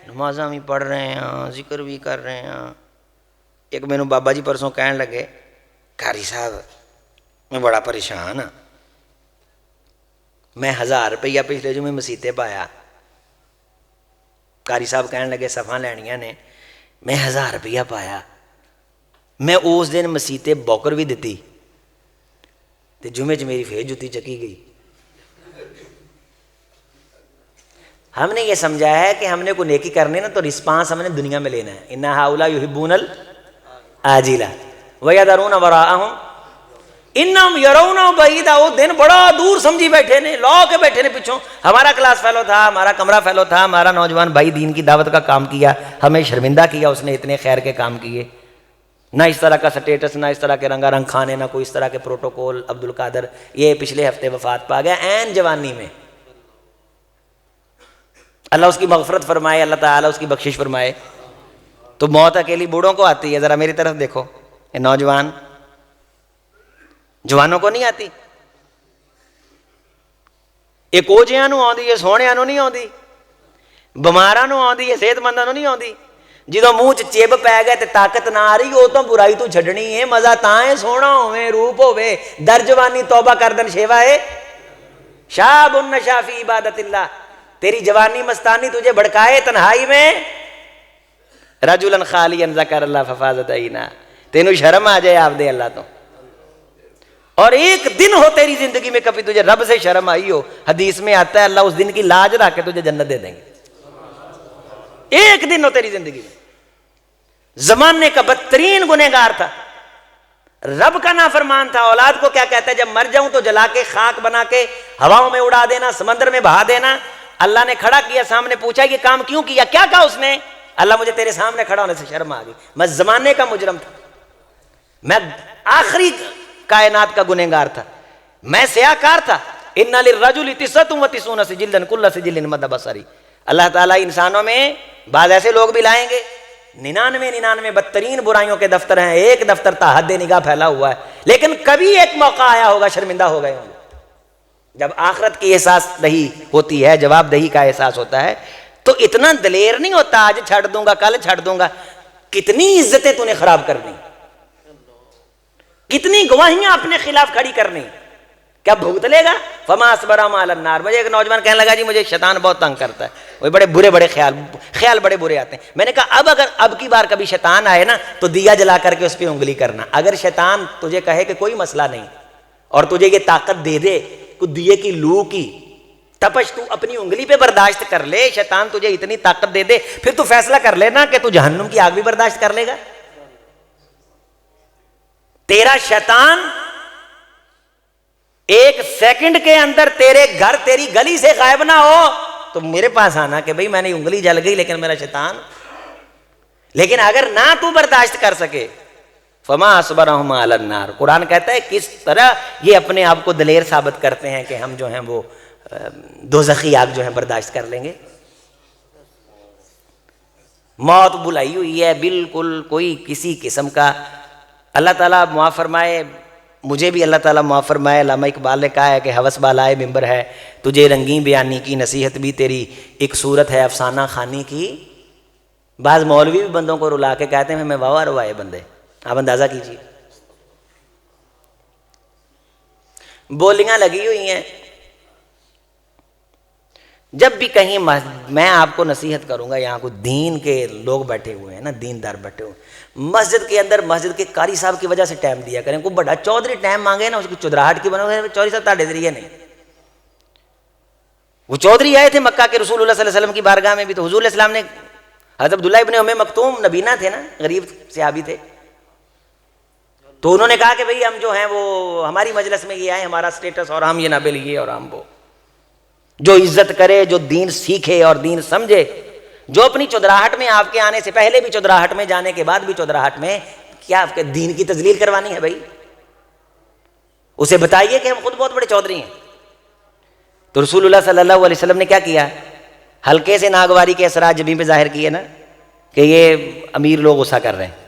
A: نمازاں بھی پڑھ رہے ہیں، ذکر بھی کر رہے ہیں۔ ایک میں نے بابا جی پرسوں کہنے لگے، قاری صاحب میں بڑا پریشان ہاں، میں 1000 روپیہ پچھلے جو میں مسیتے پایا۔ قاری صاحب کہنے لگے صفحہ لینیاں نے، میں 1000 روپیہ پایا، میں اس دن مسیتے بوکر بھی دیتی، تو جمعے میری پھر جتی چکی گئی. ہم نے یہ سمجھا ہے کہ ہم نے کوئی نیکی کرنی نا تو رسپانس ہم نے دنیا میں لینا ہے. ان ہؤلاء یحبون العاجلہ ویذرون وراءہم انہم یرون بعیدا. وہ دن بڑا دور سمجھی بیٹھے نے, لا کے بیٹھے نے پیچھوں. ہمارا کلاس فیلو تھا, ہمارا کمرہ فیلو تھا, ہمارا نوجوان بھائی دین کی دعوت کا کام کیا, ہمیں شرمندہ کیا, اس نے اتنے خیر کے کام کیے. نہ اس طرح کا سٹیٹس, نہ اس طرح کے رنگا رنگ کھانے, نہ کوئی اس طرح کے پروٹوکول. عبد القادر یہ پچھلے ہفتے وفات پا گیا عین جوانی میں. اللہ اس کی مغفرت فرمائے, اللہ تعالیٰ اس کی بخشش فرمائے. تو موت اکیلی بوڑھوں کو آتی ہے. ذرا میری طرف دیکھو, یہ نوجوان جوانوں کو نہیں آتی. یہ کوجیاں نو آندی, یہ سونیاں نو نہیں آندی, بماراں نو آندی, یہ صحت منداں نو نہیں آندی. جدوں منہ چ چب پی گئے تے طاقت نہ آ رہی, وہ تو برائی تو چھڈنی ہے. مزہ تاں ہے سونا ہوے, روپ ہوے, در جوانی توبہ کردن شیوا ہے. شاب نشا فی عبادت اللہ. تیری جوانی مستانی تجھے بھڑکائے تنہائی میں. رجلا خالیا ذکر اللہ ففاضت عینا. تینوں شرم آ جائے آپ دے اللہ تو. اور ایک دن ہو تیری زندگی میں کبھی تجھے رب سے شرم آئی ہو, حدیث میں آتا ہے اللہ اس دن کی لاج رکھ کے تجھے جنت دے دیں گے. ایک دن ہو تیری زندگی میں. زمانے کا بدترین گنہگار تھا, رب کا نافرمان تھا. اولاد کو کیا کہتا ہے, جب مر جاؤں تو جلا کے خاک بنا کے ہواؤں میں اڑا دینا, سمندر میں بہا دینا. اللہ نے کھڑا کیا, سامنے پوچھا یہ کام کیوں کیا, کیا کہا اس نے؟ اللہ مجھے تیرے سامنے کھڑا ہونے سے شرم آ گئی, میں زمانے کا مجرم تھا, میں آخری کائنات کا گنہگار تھا, میں سیاہکار تھا. ان للرجل 99 سجلا کل سجل مد بصری. اللہ تعالیٰ انسانوں میں بعض ایسے لوگ بھی لائیں گے 99 بدترین برائیوں کے دفتر ہیں, ایک دفتر تا حد نگاہ پھیلا ہوا ہے. لیکن کبھی ایک موقع آیا ہوگا شرمندہ ہو گئے ہوں گے. جب آخرت کی احساس دہی ہوتی ہے, جواب دہی کا احساس ہوتا ہے, تو اتنا دلیر نہیں ہوتا آج چھڑ دوں گا کل چھڑ دوں گا. کتنی عزتیں تو نے خراب کرنی, کتنی گواہیاں اپنے خلاف کھڑی کرنی, کیا بھگت لے گا؟ فما اصبر مع النار. مجھے ایک نوجوان کہنے لگا جی مجھے شیطان بہت تنگ کرتا ہے, وہ بڑے برے خیال بڑے برے آتے ہیں. میں نے کہا اب کی بار کبھی شیطان آئے نا تو دیا جلا کر کے اس پہ انگلی کرنا. اگر شیطان تجھے کہے کہ کوئی مسئلہ نہیں اور تجھے یہ طاقت دے دے کہ دیے کی لو کی تپش تو اپنی انگلی پہ برداشت کر لے, شیطان تجھے اتنی طاقت دے دے, پھر تو فیصلہ کر لینا کہ تو جہنم کی آگ بھی برداشت کر لے گا. تیرا شیطان ایک سیکنڈ کے اندر تیرے گھر تیری گلی سے غائب نہ ہو تو میرے پاس آنا کہ بھئی میں نے انگلی جل گئی لیکن میرا شیطان. لیکن اگر نہ تو برداشت کر سکے, فما اصبرہم علی النار. قرآن کہتا ہے کس طرح یہ اپنے آپ کو دلیر ثابت کرتے ہیں کہ ہم جو ہیں وہ دوزخی آگ جو ہے برداشت کر لیں گے. موت بلائی ہوئی ہے بالکل, کوئی کسی قسم کا. اللہ تعالیٰ معاف فرمائے, مجھے بھی اللہ تعالیٰ معاف فرمائے. علامہ اقبال نے کہا ہے کہ ہوس بالائے ممبر ہے, تجھے رنگین بیانی کی نصیحت بھی تیری ایک صورت ہے افسانہ خانی کی. بعض مولوی بھی بندوں کو رلا کے کہتے ہیں ہمیں واہ روائے بندے. آپ اندازہ کیجیے, بولیاں لگی ہوئی ہیں. جب بھی کہیں میں آپ کو نصیحت کروں گا, یہاں کو دین کے لوگ بیٹھے ہوئے ہیں نا, دیندار بیٹھے ہوئے ہیں, مسجد کے اندر مسجد کے قاری صاحب کی وجہ سے ٹائم دیا کریں. کوئی بڑا چودھری ٹائم مانگے نا, اس کی چودراہٹ کی بنو گے, چودھری صاحب تاڑے ذریعے نہیں. وہ چودھری آئے تھے مکہ کے رسول اللہ صلی اللہ علیہ وسلم کی بارگاہ میں بھی, تو حضور علیہ السلام نے, حضرت عبداللہ ابن ام مکتوم نبینا تھے نا, غریب صحابی تھے, تو انہوں نے کہا کہ بھئی ہم جو ہیں وہ ہماری مجلس میں یہ آئے, ہمارا سٹیٹس اور ہم یہ نہ بلیے اور ہم وہ. جو عزت کرے, جو دین سیکھے اور دین سمجھے, جو اپنی چودراہٹ میں آپ کے آنے سے پہلے بھی چودراہٹ میں, جانے کے بعد بھی چودراہٹ میں, کیا آپ کے دین کی تذلیل کروانی ہے بھائی؟ اسے بتائیے کہ ہم خود بہت بڑے چودھری ہیں. تو رسول اللہ صلی اللہ علیہ وسلم نے کیا کیا, ہلکے سے ناگواری کے اثرات جبیں پہ ظاہر کیے نا کہ یہ امیر لوگ غصہ کر رہے ہیں.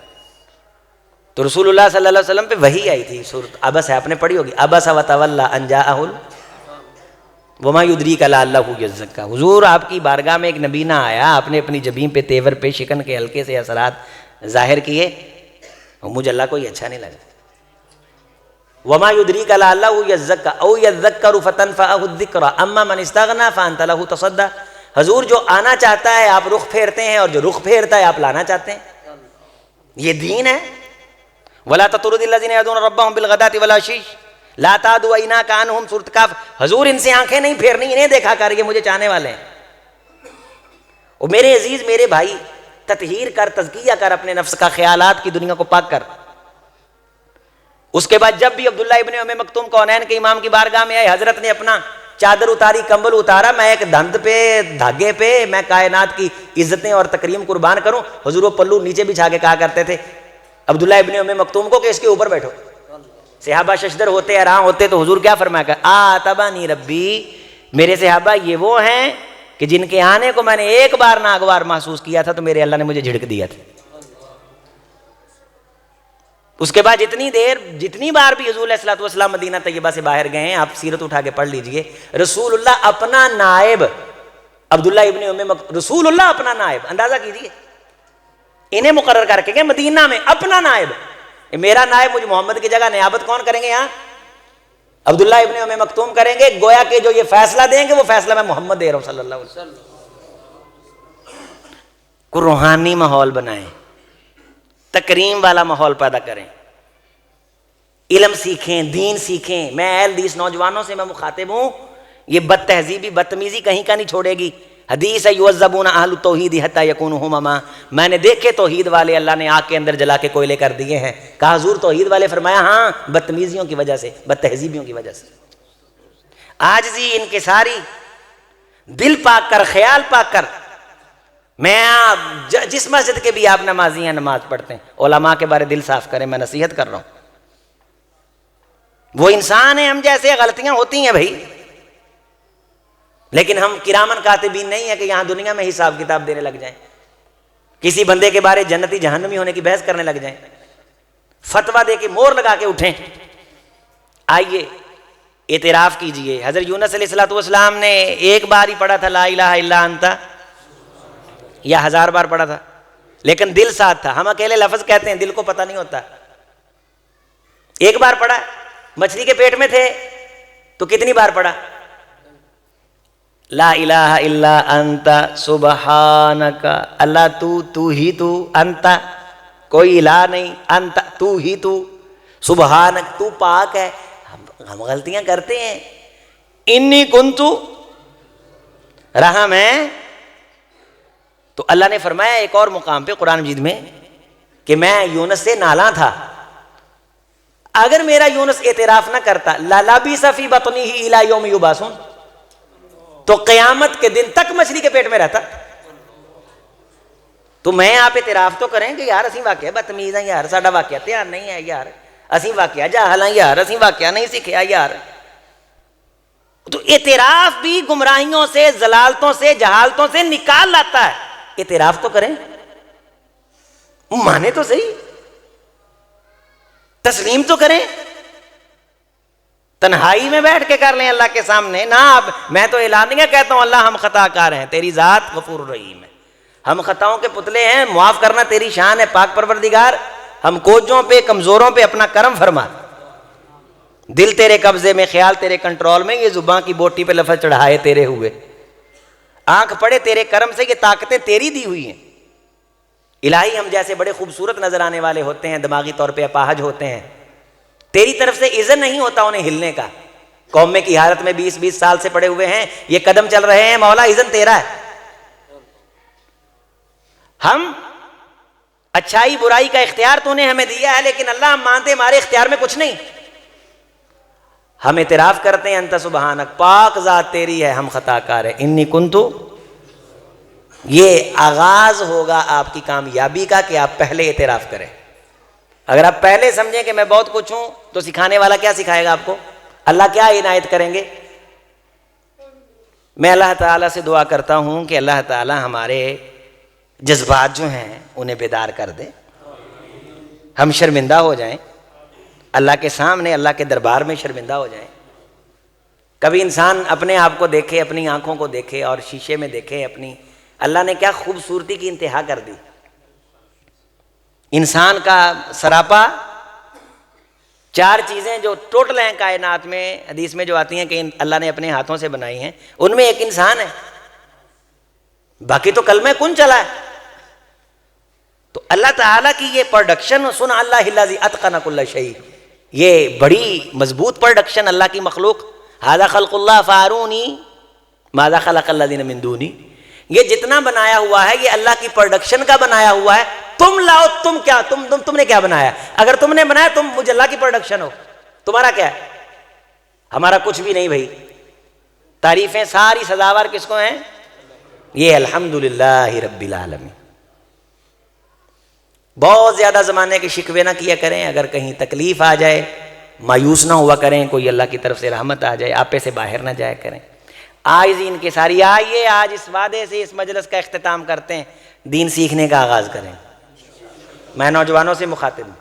A: تو رسول اللہ صلی اللہ علیہ وسلم پہ وحی آئی تھی, سورۃ عبس ہے, آپ نے پڑھی ہوگی, عبس وتولی ان جاءہ وما یدریک لعلہ یزکیٰ. حضور آپ کی بارگاہ میں ایک نبینہ آیا, آپ نے اپنی جبین پہ تیور پہ شکن کے ہلکے سے اثرات ظاہر کیے, اور مجھے اللہ کو یہ اچھا نہیں لگا. وما یدریک لعلہ یزکیٰ او یذکر فتنفعہ الذکریٰ اما من استغنی فانت لہ تصدی. حضور جو آنا چاہتا ہے آپ رخ پھیرتے ہیں, اور جو رخ پھیرتا ہے آپ لانا چاہتے ہیں. یہ دین ہے. ولا تطرد الذین یدعون ربهم بالغداۃ والعشی لا تعدوا عیناک عنہم سورۃ کاف. حضور ان سے آنکھیں نہیں پھیرنی، انہیں دیکھا کر، یہ مجھے چاہنے والے ہیں. اور میرے عزیز میرے بھائی، تطہیر کر، تزکیہ کر اپنے نفس کا، خیالات کی دنیا کو پاک کر. اس کے بعد جب بھی عبداللہ ابن ام مکتوم کونین کے امام کی بارگاہ میں آئے، حضرت نے اپنا چادر اتاری، کمبل اتارا، میں ایک دھند پہ، دھاگے پہ میں کائنات کی عزتیں اور تکریم قربان کروں. حضور وہ پلو نیچے بچھا کے کہا کرتے تھے عبداللہ ابن ام مکتوم کو کہ اس کے اوپر بیٹھو. صحابہ ششدر ہوتے، حیران ہوتے، تو حضور کیا فرمایا کہ آتبانی ربی، میرے صحابہ یہ وہ ہیں کہ جن کے آنے کو میں نے ایک بار ناگوار محسوس کیا تھا تو میرے اللہ نے مجھے جھڑک دیا تھا. اس کے بعد جتنی بار بھی حضور علیہ الصلوۃ والسلام مدینہ طیبہ سے باہر گئے ہیں، آپ سیرت اٹھا کے پڑھ لیجئے، رسول اللہ اپنا نائب عبداللہ ابن ام مکتوم، رسول اللہ اپنا نائب، اندازہ کیجئے، انہیں مقرر کر کے گئے مدینہ میں اپنا نائب. میرا نائب، مجھے محمد کی جگہ نیابت کون کریں گے یہاں؟ عبداللہ ابن ام مکتوم کریں گے. گویا کہ جو یہ فیصلہ دیں گے وہ فیصلہ میں محمد دے رہا ہوں صلی اللہ علیہ وسلم. کو روحانی ماحول بنائیں، تکریم والا ماحول پیدا کریں، علم سیکھیں، دین سیکھیں. میں اہل حدیث نوجوانوں سے میں مخاطب ہوں، یہ بد تہذیبی، بدتمیزی کہیں کا نہیں چھوڑے گی. حدیث ہے یعذبون اہل التوحید حتی یکونوا ہمما. میں نے دیکھے توحید والے اللہ نے آگ کے اندر جلا کے کوئلے کر دیے ہیں. کہا حضور توحید والے؟ فرمایا ہاں، بدتمیزیوں کی وجہ سے، بد تہذیبیوں کی وجہ سے. عاجزی، انکساری، دل پاک کر، خیال پاک کر. میں جس مسجد کے بھی آپ نمازی ہیں، نماز پڑھتے ہیں، علماء کے بارے دل صاف کریں. میں نصیحت کر رہا ہوں، وہ انسان ہیں ہم جیسے، غلطیاں ہوتی ہیں بھائی، لیکن ہم کرامن کاتبین نہیں ہیں کہ یہاں دنیا میں حساب کتاب دینے لگ جائیں، کسی بندے کے بارے جنتی جہنمی ہونے کی بحث کرنے لگ جائیں، فتویٰ دے کے مور لگا کے اٹھیں. آئیے اعتراف کیجئے. حضرت یونس علیہ الصلوۃ والسلام نے ایک بار ہی پڑھا تھا لا الہ الا انت، یا 1000 بار پڑھا تھا، لیکن دل ساتھ تھا. ہم اکیلے لفظ کہتے ہیں، دل کو پتہ نہیں ہوتا. ایک بار پڑھا، مچھلی کے پیٹ میں تھے تو کتنی بار پڑھا؟ لا الہ الا انت سبحانک، اللہ تو ہی تو، انت کوئی الہ نہیں، انت تو ہی تو، سبحانک تو پاک ہے. ہم غلطیاں کرتے ہیں. انی کنتو، رہا میں. تو اللہ نے فرمایا ایک اور مقام پہ قرآن مجید میں کہ میں یونس سے نالاں تھا. اگر میرا یونس اعتراف نہ کرتا، لَلَبِثَ فِي بَطْنِهِ إِلَى يَوْمِ يُبْعَثُونَ، تو قیامت کے دن تک مچھلی کے پیٹ میں رہتا. تو میں آپ اعتراف تو کریں کہ یار اسی واقعہ بدتمیز ہیں یار، ساڈا واقعہ دھیان نہیں ہے یار، اسی واقعہ جاہل ہیں یار، اسی واقعہ نہیں سیکھیا یار. تو اعتراف بھی گمراہیوں سے، ضلالتوں سے، جہالتوں سے نکال لاتا ہے. اعتراف تو کریں، مانے تو صحیح، تسلیم تو کریں. تنہائی میں بیٹھ کے کر لیں اللہ کے سامنے نہ. اب میں تو اعلانیہ کہتا ہوں اللہ ہم خطا کار ہیں، تیری ذات غفور الرحیم ہے، ہم خطاؤں کے پتلے ہیں، معاف کرنا تیری شان ہے پاک پروردگار. ہم کوجوں پہ، کمزوروں پہ اپنا کرم فرما. دل تیرے قبضے میں، خیال تیرے کنٹرول میں، یہ زباں کی بوٹی پہ لفظ چڑھائے تیرے ہوئے، آنکھ پڑے تیرے کرم سے، یہ طاقتیں تیری دی ہوئی ہیں. الہی ہم جیسے بڑے خوبصورت نظر آنے والے ہوتے ہیں، دماغی طور پہ اپاہج ہوتے ہیں، تیری طرف سے اذن نہیں ہوتا انہیں ہلنے کا. قومے کی حالت میں 20 سال سے پڑے ہوئے ہیں، یہ قدم چل رہے ہیں، مولا اذن تیرا ہے. ہم اچھائی برائی کا اختیار تو نے ہمیں دیا ہے، لیکن اللہ ہم مانتے ہمارے اختیار میں کچھ نہیں. ہم اعتراف کرتے ہیں انت سبحانک، پاک ذات تیری ہے، ہم خطا کار ہیں. انی کنتو، یہ آغاز ہوگا آپ کی کامیابی کا کہ آپ پہلے اعتراف کریں. اگر آپ پہلے سمجھیں کہ میں بہت کچھ ہوں تو سکھانے والا کیا سکھائے گا آپ کو؟ اللہ کیا عنایت کریں گے؟ میں اللہ تعالیٰ سے دعا کرتا ہوں کہ اللہ تعالیٰ ہمارے جذبات جو ہیں انہیں بیدار کر دے، ہم شرمندہ ہو جائیں اللہ کے سامنے، اللہ کے دربار میں شرمندہ ہو جائیں. کبھی انسان اپنے آپ کو دیکھے، اپنی آنکھوں کو دیکھے اور شیشے میں دیکھے اپنی، اللہ نے کیا خوبصورتی کی انتہا کر دی. انسان کا سراپا 4 چیزیں جو ٹوٹل ہیں کائنات میں، حدیث میں جو آتی ہیں کہ اللہ نے اپنے ہاتھوں سے بنائی ہیں، ان میں ایک انسان ہے، باقی تو کلمہ کن چلا ہے. تو اللہ تعالیٰ کی یہ پروڈکشن، سن اللہ الذی اتقن کل شیء، یہ بڑی مضبوط پروڈکشن اللہ کی مخلوق. ھذا خلق اللہ فارونی ماذا خلق الذین من دونی. یہ جتنا بنایا ہوا ہے یہ اللہ کی پروڈکشن کا بنایا ہوا ہے. تم لاؤ, تم کیا, تم نے کیا بنایا؟ اگر تم نے بنایا تم مجھے اللہ کی پروڈکشن ہو, تمہارا کیا ہے؟ ہمارا کچھ بھی نہیں بھائی. تعریفیں ساری سزاوار کس کو ہیں؟ یہ الحمدللہ رب العالمین. بہت زیادہ زمانے کے شکوے نہ کیا کریں. اگر کہیں تکلیف آ جائے مایوس نہ ہوا کریں, کوئی اللہ کی طرف سے رحمت آ جائے آپے سے باہر نہ جایا کریں. عائزین کے ساری آئیے آج اس وعدے سے اس مجلس کا اختتام کرتے ہیں, دین سیکھنے کا آغاز کریں. میں نوجوانوں سے مخاطب ہوں.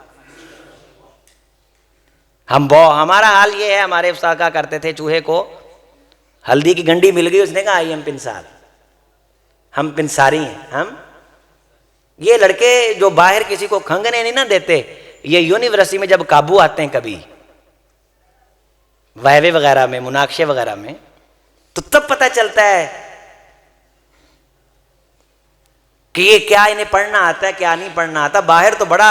A: ہمارا حال یہ ہے, ہمارے استاد کا کرتے تھے چوہے کو ہلدی کی گنڈی مل گئی, اس نے کہا آئی ایم پنسار, ہم پنساری ہیں. ہم یہ لڑکے جو باہر کسی کو کھنگنے نہیں نہ دیتے, یہ یونیورسٹی میں جب قابو آتے ہیں کبھی وائوے وغیرہ میں, مناقشے وغیرہ میں, تو تب پتہ چلتا ہے کہ یہ کیا انہیں پڑھنا آتا ہے کیا نہیں پڑھنا آتا. باہر تو بڑا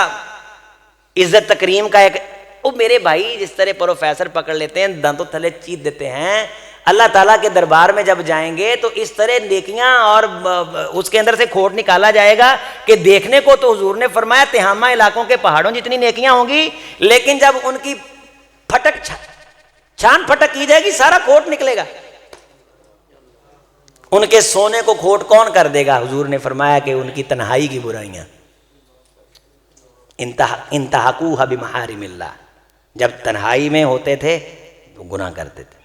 A: عزت تکریم کا ایک, وہ میرے بھائی جس طرح پروفیسر پکڑ لیتے ہیں دانتوں تھلے چیت دیتے ہیں, اللہ تعالیٰ کے دربار میں جب جائیں گے تو اس طرح نیکیاں اور اس کے اندر سے کھوٹ نکالا جائے گا کہ دیکھنے کو تو حضور نے فرمایا تہامہ علاقوں کے پہاڑوں جتنی نیکیاں ہوں گی, لیکن جب ان کی پھٹک چھان پھٹک کی جائے گی سارا کھوٹ نکلے گا. ان کے سونے کو کھوٹ کون کر دے گا؟ حضور نے فرمایا کہ ان کی تنہائی کی برائیاں. انتہقوها بمحارم اللہ, جب تنہائی میں ہوتے تھے تو گناہ کرتے تھے.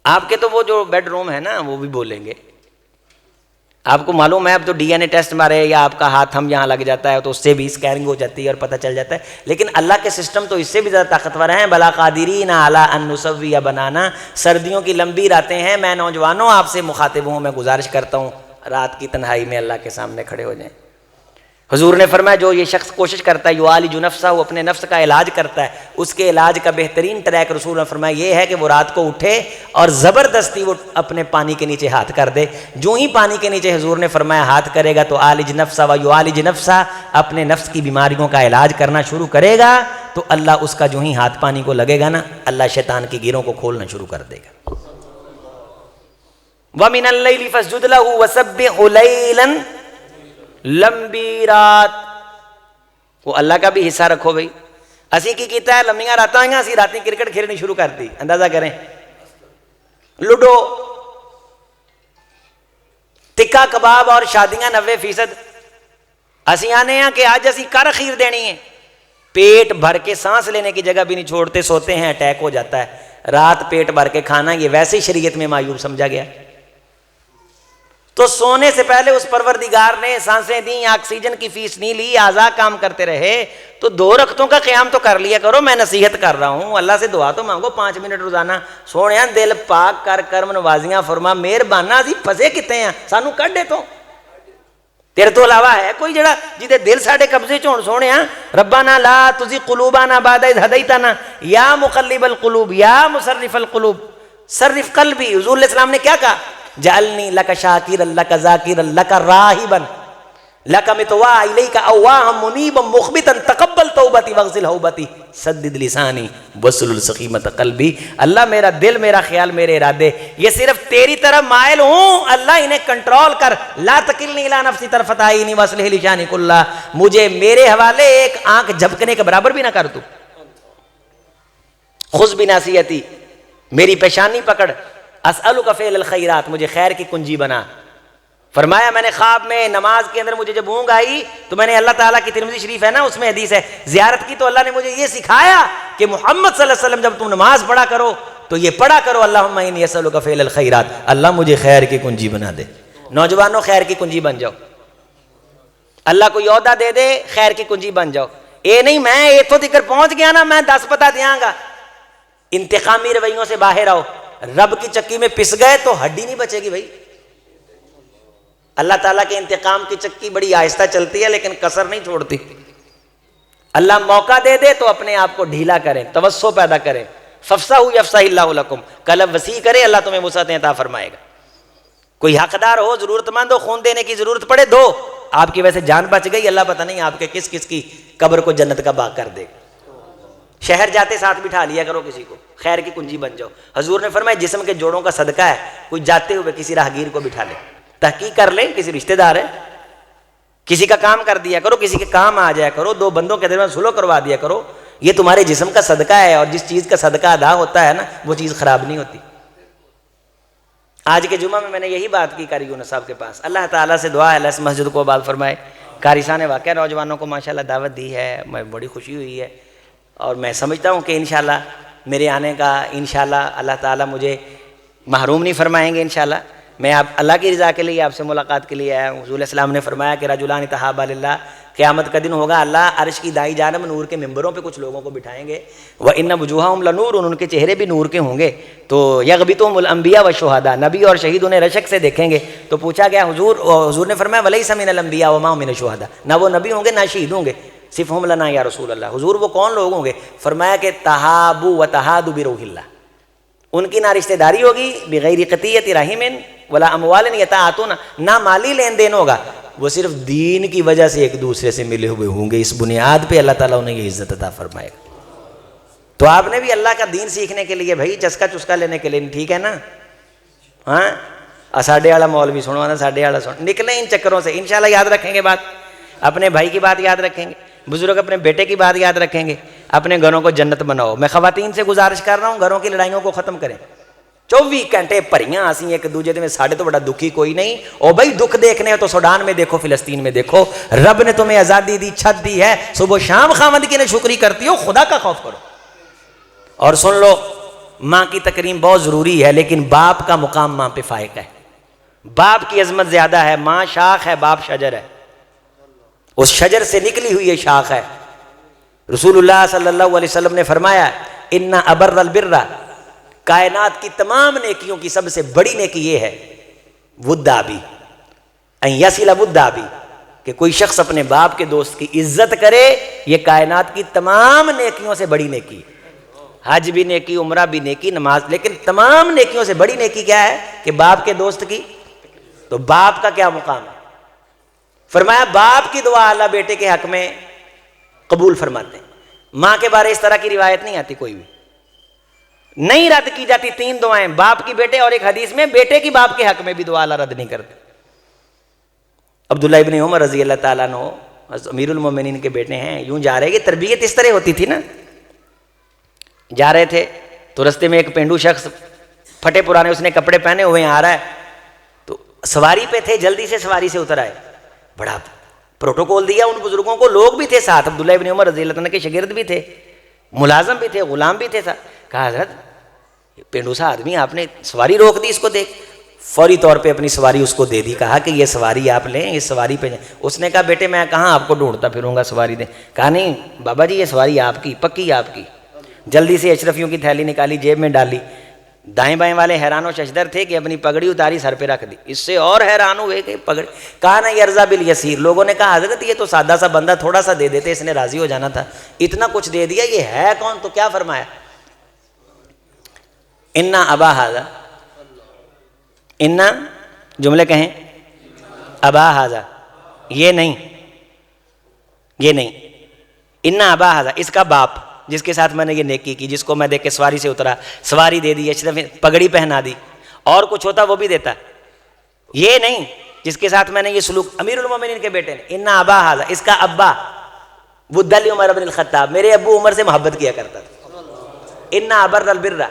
A: آپ کے تو وہ جو بیڈ روم ہے نا وہ بھی بولیں گے. آپ کو معلوم ہے اب تو ڈی این اے ٹیسٹ مارے یا آپ کا ہاتھ ہم یہاں لگ جاتا ہے تو اس سے بھی اسکیننگ ہو جاتی ہے اور پتہ چل جاتا ہے, لیکن اللہ کے سسٹم تو اس سے بھی زیادہ طاقتور ہیں. بلا قادرین علی ان نسوی بنانا. سردیوں کی لمبی راتیں ہیں, میں نوجوانوں آپ سے مخاطب ہوں, میں گزارش کرتا ہوں رات کی تنہائی میں اللہ کے سامنے کھڑے ہو جائیں. حضور نے فرمایا جو یہ شخص کوشش کرتا ہے یعالج نفسہ, وہ اپنے نفس کا علاج کرتا ہے, اس کے علاج کا بہترین ٹریک رسول نے فرمایا یہ ہے کہ وہ رات کو اٹھے اور زبردستی وہ اپنے پانی کے نیچے ہاتھ کر دے. جو ہی پانی کے نیچے حضور نے فرمایا ہاتھ کرے گا تو عالج نفسہ و یعالج نفسہ, اپنے نفس کی بیماریوں کا علاج کرنا شروع کرے گا تو اللہ اس کا جو ہی ہاتھ پانی کو لگے گا نا, اللہ شیطان کی گیروں کو کھولنا شروع کر دے گا. وَمِنَ اللَّيْلِ فَاسْجُدْ لَهُ وَسَبِّحْهُ لَيْلًا, لمبی رات وہ اللہ کا بھی حصہ رکھو بھائی. اسی کی کیتا ہے لمبیاں راتاں ہیں, اسی راتیں کرکٹ کھیلنی شروع کر دی. اندازہ کریں, لوڈو, ٹکا کباب اور شادیاں 90%. اسی آنے ہیں کہ آج اسی کر خیر دینی ہے, پیٹ بھر کے سانس لینے کی جگہ بھی نہیں چھوڑتے, سوتے ہیں اٹیک ہو جاتا ہے. رات پیٹ بھر کے کھانا یہ ویسے ہی شریعت میں معیوب سمجھا گیا. تو سونے سے پہلے اس پروردگار نے سانسیں دیں, آکسیجن کی فیس نہیں لی, اعضاء کام کرتے رہے, تو 2 رکعتوں کا قیام تو کر لیا کرو. میں نصیحت کر رہا ہوں, اللہ سے دعا تو مانگو 5 منٹ روزانہ. سونے دل پاک کر کرم نوازیاں فرما, مہربانہ اسی پھسے کتے ہیں, سانو کڈ دے تو. تیرے تو علاوہ ہے کوئی جڑا جہدے دل ساڈے قبضے چ ہون سونے؟ ربنا لا تزغ قلوبنا بعد اذ ہدیتنا یا مقلب القلوب یا مصرف القلوب صرف قلبی. حضور علیہ السلام نے کیا کہا؟ جعلنی لک شاکرا لک ذاکرا لک راہبا لک متواعا الیک اواہا منیبا مخبتا تقبل توبتی واغسل حوبتی سدد لسانی واسلل سخیمۃ قلبی. اللہ میرا دل, میرا خیال, میرے ارادے یہ صرف تیری طرف مائل ہوں, اللہ انہیں کنٹرول کر. لا تکلنی الی نفسی طرفۃ عین واصلح لی شانی کلہ, مجھے میرے حوالے ایک آنکھ جھپکنے کے برابر بھی نہ کر تو. خذ بناصیتی, میری پیشانی پکڑ. اسألک فعل الخیرات, مجھے خیر کی کنجی بنا. فرمایا میں نے خواب میں نماز کے اندر مجھے جب اونگ آئی تو میں نے اللہ تعالیٰ کی ترمذی شریف ہے نا اس میں حدیث ہے زیارت کی, تو اللہ نے مجھے یہ سکھایا کہ محمد صلی اللہ علیہ وسلم جب تم نماز پڑھا کرو تو یہ پڑھا کرو اللہم انی اسألک فعل الخیرات, اللہ مجھے خیر کی کنجی بنا دے. نوجوانوں خیر کی کنجی بن جاؤ, اللہ کو عہدہ دے دے, خیر کی کنجی بن جاؤ. اے نہیں میں ایتھوں تک پہنچ گیا نا میں 10 پتہ دیاں گا. انتقامی رویوں سے باہر آؤ. رب کی چکی میں پس گئے تو ہڈی نہیں بچے گی بھائی. اللہ تعالیٰ کے انتقام کی چکی بڑی آہستہ چلتی ہے لیکن کسر نہیں چھوڑتی. اللہ موقع دے دے تو اپنے آپ کو ڈھیلا کریں, توسع پیدا کریں. فافصحوا یفصح اللہ لکم, قلب وسیع کرے اللہ تمہیں وسعت عطا فرمائے گا. کوئی حقدار ہو, ضرورت مند ہو, خون دینے کی ضرورت پڑے دو. آپ کی ویسے جان بچ گئی, اللہ پتہ نہیں آپ کے کس کس کی قبر کو جنت کا باغ کر دے گا. شہر جاتے ساتھ بٹھا لیا کرو کسی کو، خیر کی کنجی بن جاؤ۔ حضور نے فرمایا جسم کے جوڑوں کا صدقہ ہے، کوئی جاتے ہوئے کسی راہگیر کو بٹھا لے، تحقیق کر لیں کسی رشتہ دار ہے، کسی کا کام کر دیا کرو، کسی کے کام آ جایا کرو، دو بندوں کے درمیان صلح کروا دیا کرو، یہ تمہارے جسم کا صدقہ ہے، اور جس چیز کا صدقہ ادا ہوتا ہے نا وہ چیز خراب نہیں ہوتی۔ آج کے جمعہ میں نے یہی بات کی قاری یونس صاحب کے پاس، اللہ تعالیٰ سے دعا ہے اللہ اس مسجد کو آباد فرمائے۔ قاری صاحب نے واقعہ نوجوانوں کو ماشاءاللہ دعوت دی ہے، میں بڑی خوشی ہوئی ہے، اور میں سمجھتا ہوں کہ انشاءاللہ میرے آنے کا انشاءاللہ اللہ تعالیٰ مجھے محروم نہیں فرمائیں گے انشاءاللہ۔ میں آپ اللہ کی رضا کے لیے آپ سے ملاقات کے لیے آیا ہوں۔ حضور علیہ السلام نے فرمایا کہ رجلان تحابا للہ، قیامت کا دن ہوگا اللہ عرش کی دائیں جانب نور کے ممبروں پہ کچھ لوگوں کو بٹھائیں گے، وَإِنَّ وُجُوهَهُمْ لَنُورٌ، ان کے چہرے بھی نور کے ہوں گے، تو يَغْبِطُهُمُ الْأَنْبِيَاءُ وَالشُّهَدَاء، نبی اور شہید انہیں رشک سے دیکھیں گے۔ تو پوچھا گیا حضور نے فرمایا وَلَيْسَ مِنَ الْأَنْبِيَاءِ وَمَا هُم مِنَ الشُّهَدَاء، نہ وہ نبی ہوں گے نہ شہید ہوں گے، صرف ہم لنا یا رسول اللہ، حضور وہ کون لوگ ہوں گے؟ فرمایا کہ تحابوا وتحادوا بروح اللہ، ان کی نہ رشتہ داری ہوگی بغیر قطیعۃ رحم ولا اموال یتعاطون، نہ مالی لین دین ہوگا، وہ صرف دین کی وجہ سے ایک دوسرے سے ملے ہوئے ہوں گے، اس بنیاد پہ اللہ تعالیٰ انہیں یہ عزت عطا فرمائے گا۔ تو آپ نے بھی اللہ کا دین سیکھنے کے لیے بھائی چسکا چسکا لینے کے لیے، ٹھیک ہے نا، ہاں ساڈے والا مولوی سنو نا، ساڈے والا سنو، نکلیں ان چکروں سے، انشاءاللہ یاد رکھیں گے بات، اپنے بھائی کی بات یاد رکھیں گے، بزرگ اپنے بیٹے کی بات یاد رکھیں گے، اپنے گھروں کو جنت بناؤ۔ میں خواتین سے گزارش کر رہا ہوں گھروں کی لڑائیوں کو ختم کریں، 24 گھنٹے بھریاں آسی ایک دوجے میں، ساڑھے تو بڑا دکھی کوئی نہیں، او بھائی دکھ دیکھنے ہو تو سوڈان میں دیکھو، فلسطین میں دیکھو، رب نے تمہیں آزادی دی، چھت دی ہے، صبح شام خامد کی نشکری کرتی ہو، خدا کا خوف کرو۔ اور سن لو، ماں کی تکریم بہت ضروری ہے، لیکن باپ کا مقام ماں پہ فائق ہے، باپ کی عظمت زیادہ ہے، ماں شاخ ہے، باپ شجر ہے، اس شجر سے نکلی ہوئی یہ شاخ ہے۔ رسول اللہ صلی اللہ علیہ وسلم نے فرمایا ان ابر البر، کائنات کی تمام نیکیوں کی سب سے بڑی نیکی یہ ہے ود ابی، ان یصل ود ابی، کہ کوئی شخص اپنے باپ کے دوست کی عزت کرے، یہ کائنات کی تمام نیکیوں سے بڑی نیکی ہے۔ حج بھی نیکی، عمرہ بھی نیکی، نماز، لیکن تمام نیکیوں سے بڑی نیکی کیا ہے کہ باپ کے دوست کی۔ تو باپ کا کیا مقام ہے؟ فرمایا باپ کی دعا اللہ بیٹے کے حق میں قبول فرماتے ہیں۔ ماں کے بارے اس طرح کی روایت نہیں آتی کوئی بھی، نہیں رد کی جاتی 3 دعائیں، باپ کی بیٹے، اور ایک حدیث میں بیٹے کی باپ کے حق میں بھی دعا اللہ رد نہیں کرتے۔ عبداللہ ابن عمر رضی اللہ تعالیٰ عنہ امیر المومنین کے بیٹے ہیں، یوں جا رہے کہ تربیت اس طرح ہوتی تھی نا، جا رہے تھے تو رستے میں ایک پینڈو شخص پھٹے پرانے اس نے کپڑے پہنے ہوئے آ رہا ہے، تو سواری پہ تھے، جلدی سے سواری سے اتر آئے، بڑا پروٹوکول دیا ان بزرگوں کو، لوگ بھی تھے ساتھ، عبداللہ ابن عمر رضی اللہ عنہ کے شاگرد بھی تھے، ملازم بھی تھے، غلام بھی تھے ساتھ۔ کہا حضرت پینڈو سا آدمی، آپ نے سواری روک دی، اس کو دیکھ، فوری طور پہ اپنی سواری اس کو دے دی، کہا کہ یہ سواری آپ لیں، اس سواری پہ جائیں۔ اس نے کہا بیٹے میں کہاں آپ کو ڈھونڈتا پھروں گا، سواری دیں۔ کہا نہیں بابا جی یہ سواری آپ کی، پکی آپ کی۔ جلدی سے اشرفیوں کی تھیلی نکالی، جیب میں ڈالی۔ دائیں بائیں والے حیران و ششدر تھے کہ اپنی پگڑی اتاری، سر پہ رکھ دی، اس سے اور حیران ہوئے کہ پگڑی، کہا نا یرزا بالیسیر، لوگوں نے کہا حضرت یہ تو سادہ سا بندہ، تھوڑا سا دے دیتے اس نے راضی ہو جانا تھا، اتنا کچھ دے دیا، یہ ہے کون؟ تو کیا فرمایا انا ابا ھذا، انا جملے کہیں ابا ھذا، یہ نہیں، یہ نہیں، انا ابا ھذا، اس کا باپ جس کے ساتھ میں نے یہ نیکی کی، جس کو میں دیکھ کے سواری سے اترا، سواری دے دی، پگڑی پہنا دی، اور کچھ ہوتا وہ بھی دیتا، یہ نہیں جس کے ساتھ میں نے یہ سلوک، امیر المومنین کے بیٹے نے، انا ابا ھذا، اس کا ابا ود عمر بن الخطاب، میرے ابو عمر سے محبت کیا کرتا تھا، انا ابر البر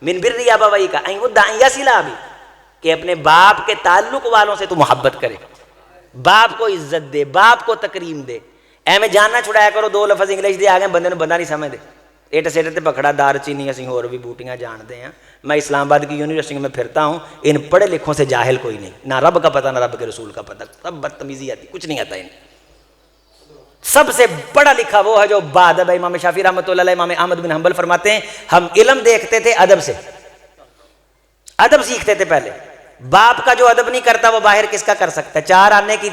A: من بر ابویک ان ود ان یصل ابی، کہ اپنے باپ کے تعلق والوں سے تو محبت کرے، باپ کو عزت دے، باپ کو تکریم دے، ایویں جاننا چھڑایا کرو، 2 لفظ انگلش دے آ گئے، بندے نے بندہ نہیں سمجھ دے، ایٹ سیٹ تے پکڑا دار چینی، اسی اور بھی بوٹیاں جانتے ہیں، میں اسلام آباد کی یونیورسٹی میں پھرتا ہوں، ان پڑھے لکھوں سے جاہل کوئی نہیں، نہ رب کا پتہ نہ رب کے رسول کا پتہ، سب بدتمیزی آتی، کچھ نہیں آتا انہیں۔ سب سے پڑھا لکھا وہ ہے جو بادب ہے، امام شافعی رحمۃ اللہ علیہ، امام احمد بن حنبل فرماتے ہیں ہم علم دیکھتے تھے ادب سے، ادب سیکھتے تھے پہلے، باپ کا جو ادب نہیں کرتا وہ باہر کس کا کر سکتا ہے؟ 4 آنے کی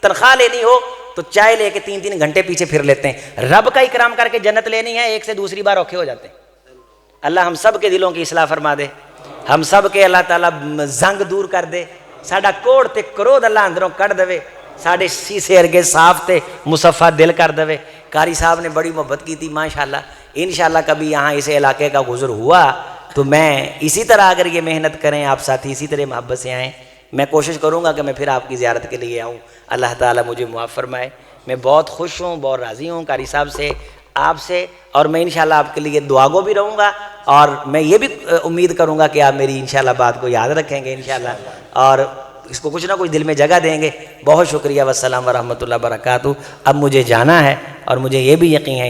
A: تنخواہ لینی ہو تو چائے لے کے 3 گھنٹے پیچھے پھر لیتے ہیں، رب کا اکرام کر کے جنت لینی ہے، ایک سے دوسری بار اوکھے ہو جاتے ہیں۔ اللہ ہم سب کے دلوں کی اصلاح فرما دے، ہم سب کے اللہ تعالیٰ زنگ دور کر دے، ساڈا کوڑ تے کرود اللہ اندروں کٹ دے، ساڈے شیشے ارگے صاف تے مصفا دل کر دے۔ قاری صاحب نے بڑی محبت کی تھی ماشاءاللہ، انشاءاللہ کبھی یہاں اس علاقے کا گزر ہوا تو میں اسی طرح اگر یہ محنت کریں آپ ساتھی اسی طرح محبت سے آئیں، میں کوشش کروں گا کہ میں پھر آپ کی زیارت کے لیے آؤں۔ اللہ تعالیٰ مجھے معاف فرمائے۔ میں بہت خوش ہوں، بہت راضی ہوں قاری صاحب سے، آپ سے، اور میں انشاءاللہ آپ کے لیے دعا گو بھی رہوں گا، اور میں یہ بھی امید کروں گا کہ آپ میری انشاءاللہ بات کو یاد رکھیں گے انشاءاللہ، اور اس کو کچھ نہ کچھ دل میں جگہ دیں گے۔ بہت شکریہ، والسلام ورحمۃ اللہ وبرکاتہ۔ اب مجھے جانا ہے، اور مجھے یہ بھی یقین ہے